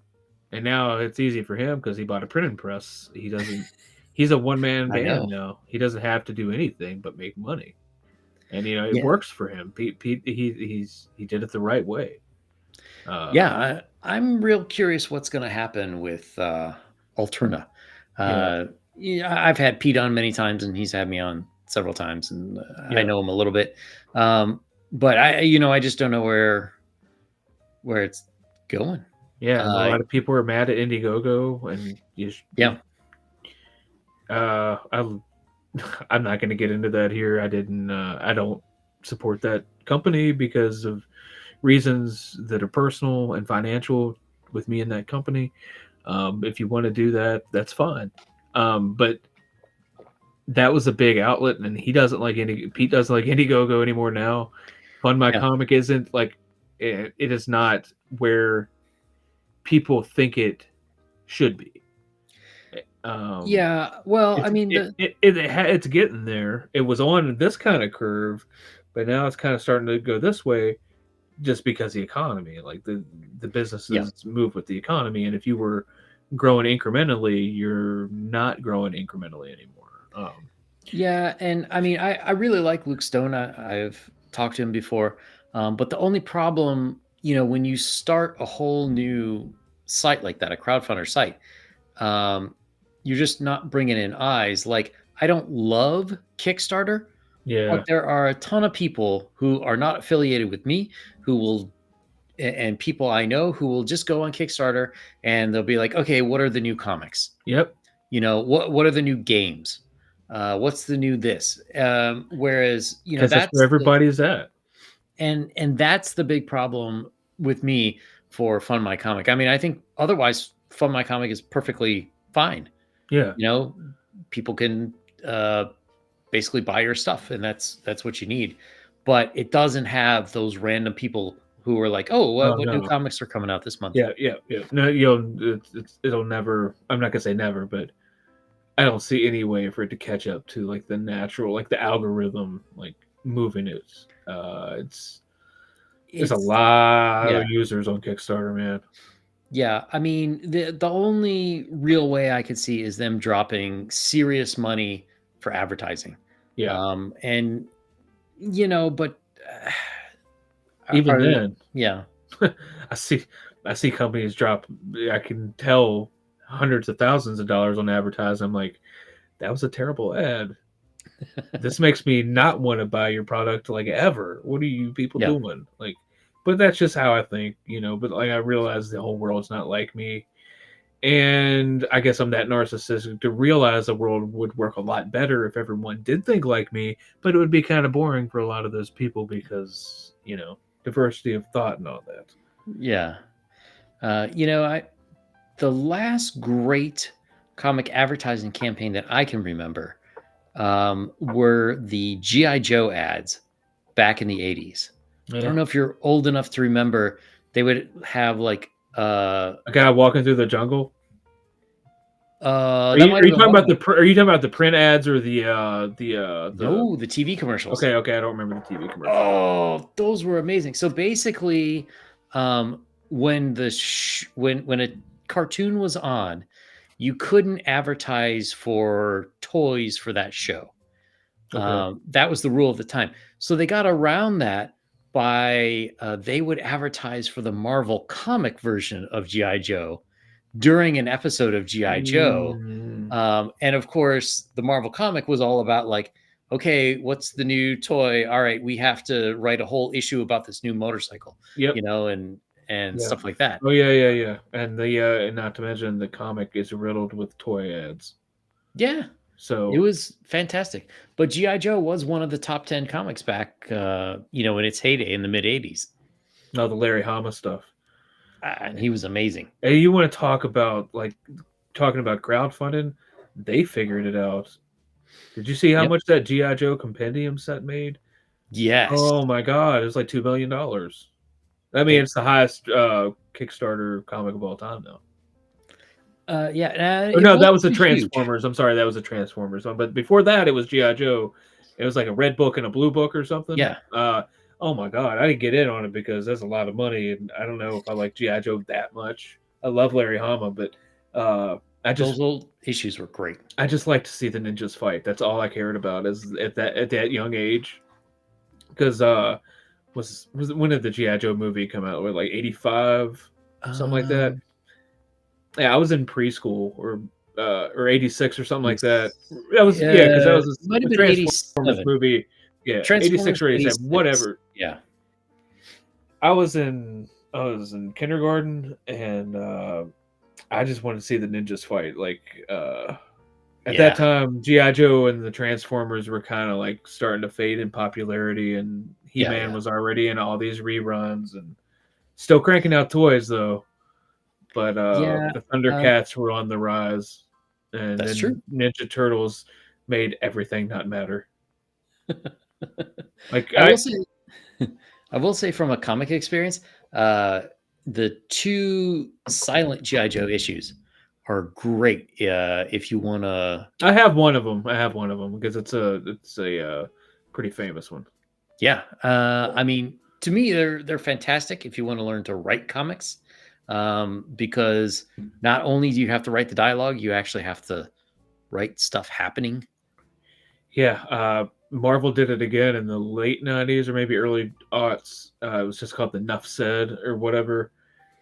and now it's easy for him because he bought a printing press. He doesn't. He's a one man I band know, now. He doesn't have to do anything but make money, and it yeah. works for him. Pete he did it the right way. Uh, Yeah, I'm real curious what's going to happen with Alterna. yeah, Yeah, I've had Pete on many times, and he's had me on several times, and I yeah. know him a little bit. But I just don't know where it's going. Yeah, and a Uh, lot of people are mad at Indiegogo, and yeah, I'm I'm not going to get into that here. I don't support that company because of reasons that are personal and financial with me and that company. If you want to do that, that's fine. But that was a big outlet, and Pete doesn't like Indiegogo anymore now. Fund My yeah, Comic isn't like it is not where people think it should be. Um, yeah. Well, I mean, it's getting there. It was on this kind of curve, but now it's kind of starting to go this way just because the economy, like the yeah, businesses move with the economy, and if you were growing incrementally, you're not growing incrementally anymore. yeah. And I mean, I really like Luke Stone. I've talked to him before, but the only problem, when you start a whole new site like that, a crowdfunder site, um, you're just not bringing in eyes. Like, I don't love Kickstarter, but Yeah. there are a ton of people who are not affiliated with me who will, and people I know who will just go on Kickstarter and they'll be like, okay, what are the new comics? Yep. What are the new games? What's the new this? Whereas, Because that's where everybody's at. and that's the big problem with me for Fund My Comic. I mean, I think otherwise Fund My Comic is perfectly fine. Yeah. You know, people can basically buy your stuff, and that's what you need. But it doesn't have those random people who are like, oh, Oh what new no. comics are coming out this month? Yeah. Yeah. Yeah. No. It'll never. I'm not gonna say never, but I don't see any way for it to catch up to like the natural, like the algorithm, like moving it. There's a It's lot yeah, of users on Kickstarter, man. yeah. I mean, the only real way I could see is them dropping serious money for advertising. Yeah. And but Even are then, yeah, I see I see companies drop. I can tell hundreds of thousands of dollars on advertising. I'm like, that was a terrible ad. This makes me not want to buy your product like ever. What are you people yeah, doing? Like, but that's just how I think, But like, I realize the whole world's not like me, and I guess I'm that narcissistic to realize the world would work a lot better if everyone did think like me. But it would be kind of boring for a lot of those people because diversity of thought and all that. yeah. I the last great comic advertising campaign that I can remember were the GI Joe ads back in the 80s. I Yeah. don't know if you're old enough to remember. They would have like A guy walking through the jungle. that might Are have you been talking one of about them. are you talking about the print ads or the No, the TV commercials. okay, I don't remember the TV commercial. Oh, those were amazing. So basically, when when a cartoon was on, you couldn't advertise for toys for that show. Okay. That was the rule at the time. So they got around that by they would advertise for the Marvel comic version of GI Joe during an episode of GI Joe. Mm, And of course, the Marvel comic was all about like, okay, what's the new toy? All right, we have to write a whole issue about this new motorcycle, yep. and Yeah. stuff like that. Oh yeah. And not to mention the comic is riddled with toy ads. Yeah, it So, was fantastic. But GI Joe was one of the top 10 comics back, in its heyday in the mid 80s, no, the Larry Hama stuff. and he was amazing. Hey, you want to talk about talking about crowdfunding? They figured it out. Did you see how Yep. much that GI Joe compendium set made? Yes. Oh my God, it was like $2 billion. I mean, It, it's the highest Kickstarter comic of all time, though. yeah, Oh it no, that wasn't was the too huge. Transformers. I'm sorry, that was the Transformers one. But before that, it was GI Joe. It was like a red book and a blue book or something. Yeah, Oh my God, I didn't get in on it because that's a lot of money, and I don't know if I like GI Joe that much. I love Larry Hama, but I just those old issues were great. I just like to see the ninjas fight. That's all I cared about is at that young age. Because was when did the GI Joe movie come out? What, like 85, something like that. Um, Yeah, I was in preschool or 86 or something like that. Eighty- That was yeah, because that was might have a been Transformers 87. movie. Yeah, 86 Transformers or 87, 86. whatever. Yeah. I was in I was in kindergarten, and I just wanted to see the ninjas fight. Like at that Yeah. time, GI Joe and the Transformers were kind of like starting to fade in popularity, and He Yeah. Man Yeah. was already in all these reruns, and still cranking out toys though. But Yeah. the Um, Thundercats were on the rise, and that's true. then Ninja Turtles made everything not matter. Like I will say, I will say from a comic experience, uh, the two silent GI Joe issues are great. If you want to, I have one of them. I have one of them because it's a pretty famous one. yeah. I mean, to me, they're fantastic if you want to learn to write comics, because not only do you have to write the dialogue, you actually have to write stuff happening. Yeah, Marvel did it again in the late '90s or maybe early aughts. It was just called the Nuff Said or whatever,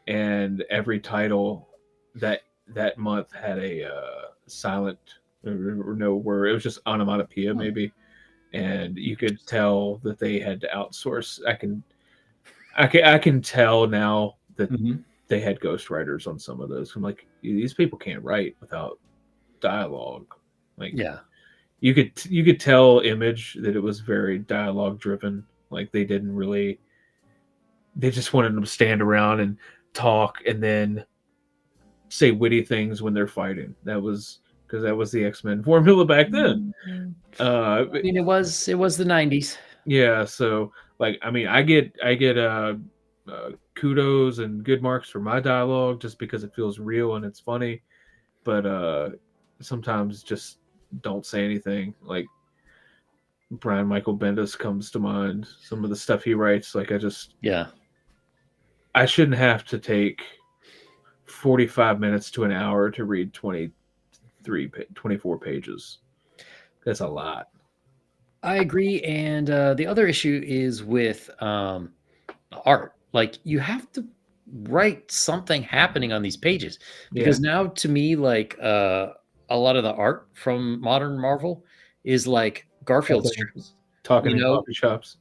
and every title that month had a silent or no word. It was just onomatopoeia Hmm. maybe, and you could tell that they had to outsource. I can tell now that Mhm. they had ghostwriters on some of those. I'm like, these people can't write without dialogue. Like Yeah. you could tell Image that it was very dialogue driven. Like they just wanted them to stand around and talk and then say witty things when they're fighting. That was because that was the X-Men formula back then. Mm. I But mean, it was the 90s. yeah, so like I mean, I get kudos and good marks for my dialogue just because it feels real and it's funny. But sometimes just don't say anything. Like Brian Michael Bendis comes to mind. Some of the stuff he writes, like Yeah. I shouldn't have to take 45 minutes to an hour to read 24 pages. That's a lot. I agree. And the other issue is with art. Like, you have to write something happening on these pages Yeah. because now, to me, like a lot of the art from modern Marvel is like Garfield Talking, strips. talking You in know, coffee shops.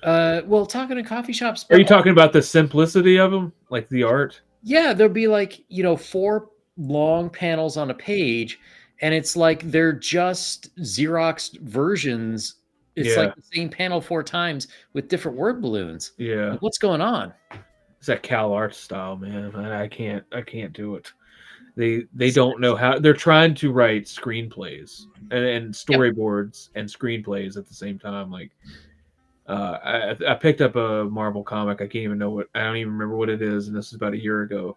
well, talking in coffee shops, Are but you talking about the simplicity of them, like the art? yeah, there'll be like, four long panels on a page, and it's like they're just Xerox versions. It's like Yeah, the same panel four times with different word balloons. yeah. Like, what's going on? It's that Cal Art style, man. I can't do it. They So, don't know how. They're trying to write screenplays and yep. storyboards and screenplays at the same time. Like I picked up a Marvel comic. I can't even know what. I don't even remember what it is. And this is about a year ago.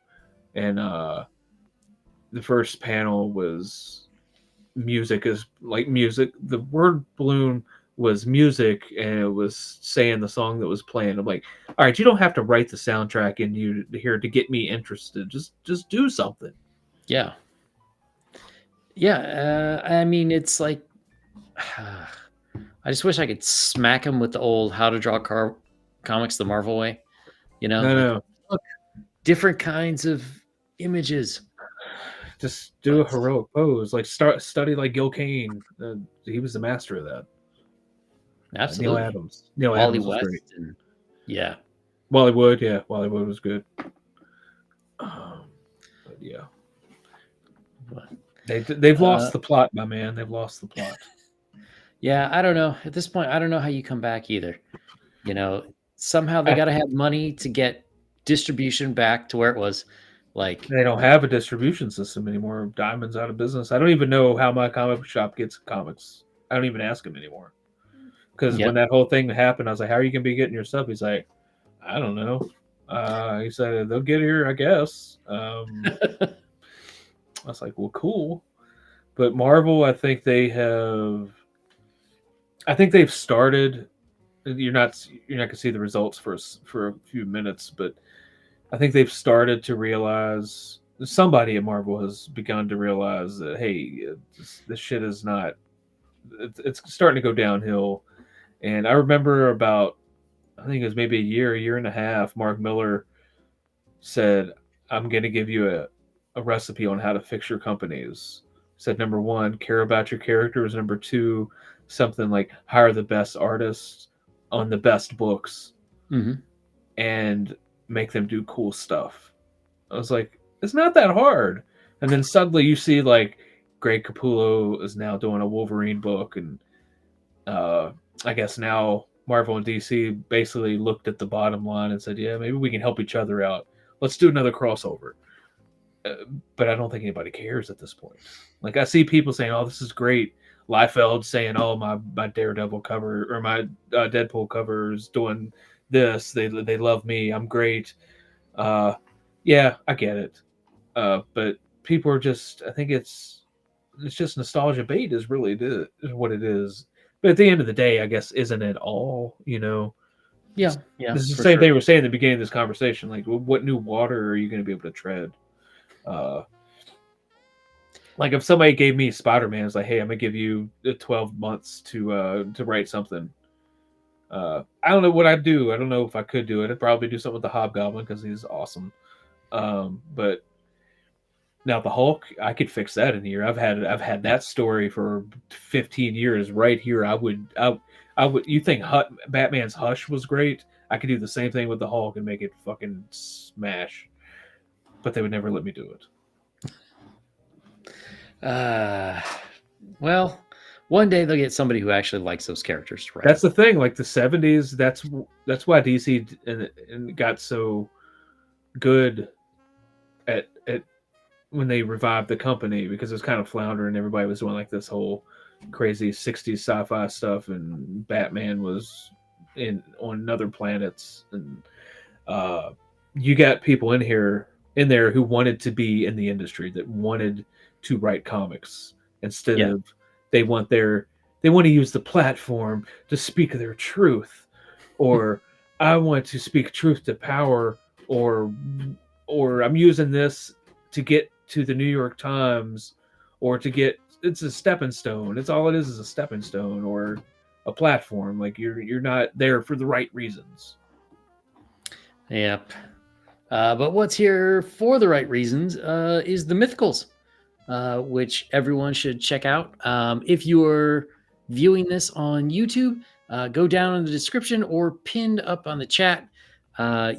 And the first panel was music is like music. The word balloon was music, and it was saying the song that was playing. I'm like, all right, you don't have to write the soundtrack in you here to get me interested. Just do something. Yeah. Yeah. I mean, it's like, I just wish I could smack him with the old how to draw comics the Marvel way. No, Like, no, look, different kinds of images. just do a But heroic pose. Like start study like Gil Kane. He was the master of that. Neil absolutely. Adams. Neil Wally Adams was great. West and yeah. Wally Wood, yeah, Wally Wood was good. But yeah, But, they've uh, lost the plot, my man. They've lost the plot. yeah, I don't know. At this point, I don't know how you come back either. You know, somehow they I, got to have money to get distribution back to where it was. Like, they don't have a distribution system anymore. Diamond's out of business. I don't even know how my comic shop gets comics. I don't even ask him anymore. Because when yep. that whole thing happened, I was like, "How are you gonna be getting your stuff?" He's like, "I don't know." He said they'll get here, I guess. I was like, "Well, cool." But Marvel, I think they have. I think they've started. You're not gonna see the results for a few minutes, but I think they've started to realize somebody at Marvel has begun to realize that hey, this shit is not. It's starting to go downhill. And I remember about I think it was maybe a year and a half. Mark Miller said, "I'm going to give you a recipe on how to fix your companies." Said number one, care about your characters. Number two, something like hire the best artists on the best books. Hmm. And make them do cool stuff. I was like, it's not that hard. And then suddenly you see like Greg Capullo is now doing a Wolverine book, and I guess now Marvel and DC basically looked at the bottom line and said, yeah, maybe we can help each other out. Let's do another crossover. But I don't think anybody cares at this point. Like, I see people saying, oh, this is great. Liefeld saying, oh, my Daredevil cover or my Deadpool cover is doing this. They love me. I'm great. Yeah, I get it. But people are just, I think it's just nostalgia bait is really is what it is. But at the end of the day, I guess, isn't it all, you know? Yeah. This is the for same sure. thing we were saying at the beginning of this conversation. Like, what new water are you going to be able to tread? Like if somebody gave me Spider-Man, it's like, hey, I'm gonna give you 12 months to write something. I don't know what I'd do. I don't know if I could do it. I'd probably do something with the Hobgoblin because he's awesome. But now the Hulk, I could fix that in a year. I've had that story for 15 years right here. I would. You think Batman's Hush was great? I could do the same thing with the Hulk and make it fucking smash. But they would never let me do it. Well, one day they'll get somebody who actually likes those characters, right? That's the thing. Like the 70s, that's why DC and got so good at when they revived the company, because it was kind of floundering. Everybody was doing like this whole crazy 60s sci-fi stuff, and Batman was on other planets, and you got people in there who wanted to be in the industry, that wanted to write comics instead of they want to use the platform to speak their truth, or I want to speak truth to power, or I'm using this to get to the New York Times, or it's a stepping stone. It's all it is a stepping stone or a platform. Like you're not there for the right reasons. Yep. But what's here for the right reasons is the Mythicals, which everyone should check out. If you're viewing this on YouTube, go down in the description or pinned up on the chat.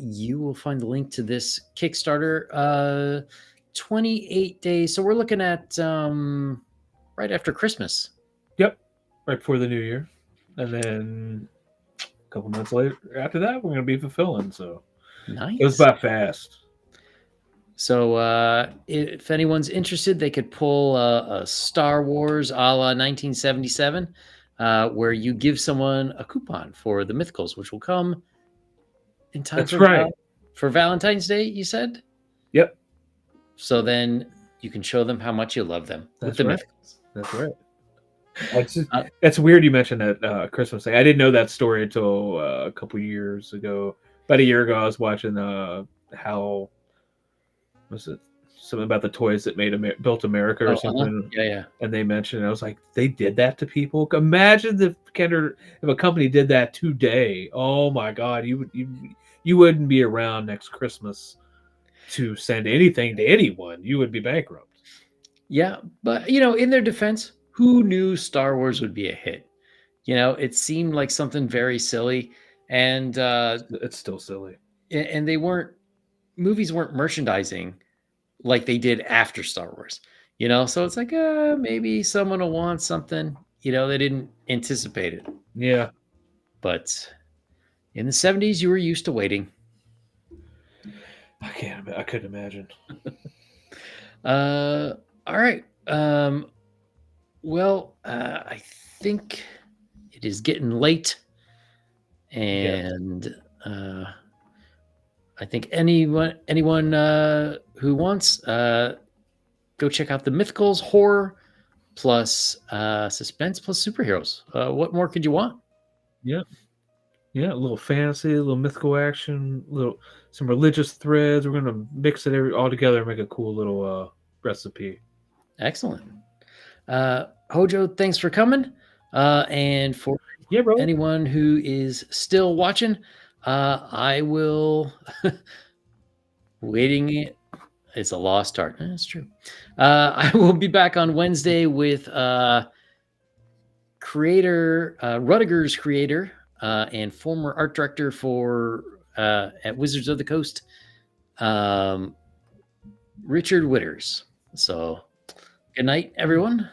You will find the link to this Kickstarter. 28 days. So we're looking at right after Christmas. Yep. Right before the new year. And then a couple months later, after that, we're going to be fulfilling. So nice. It was by fast. So if anyone's interested, they could pull a Star Wars a la 1977, where you give someone a coupon for the Mythicals, which will come in time for Valentine's Day, you said? Yep. So then you can show them how much you love them with the Mythicals. That's right. That's weird you mentioned that Christmas thing. I didn't know that story until a couple years ago. About a year ago, I was watching how was it something about the toys that built America or something? Yeah. And they mentioned, I was like, they did that to people. Imagine if a company did that today. Oh my God, you wouldn't be around next Christmas to send anything to anyone. You would be bankrupt. Yeah, but in their defense, who knew Star Wars would be a hit? It seemed like something very silly, and it's still silly. And movies weren't merchandising like they did after Star Wars. So it's like maybe someone will want something. They didn't anticipate it. Yeah, but in the 70s, you were used to waiting. I couldn't imagine. All right. Well, I think it is getting late, and I think anyone who wants, go check out the Mythicals, horror plus suspense plus superheroes. What more could you want? Yeah, a little fantasy, a little mythical action, some religious threads. We're gonna mix it all together and make a cool little recipe. Excellent. Hojo, thanks for coming. And for anyone who is still watching, I will waiting. It's a lost start. That's true. I will be back on Wednesday with Rudiger's creator and former art director for at Wizards of the Coast, Richard Witters. So good night, everyone.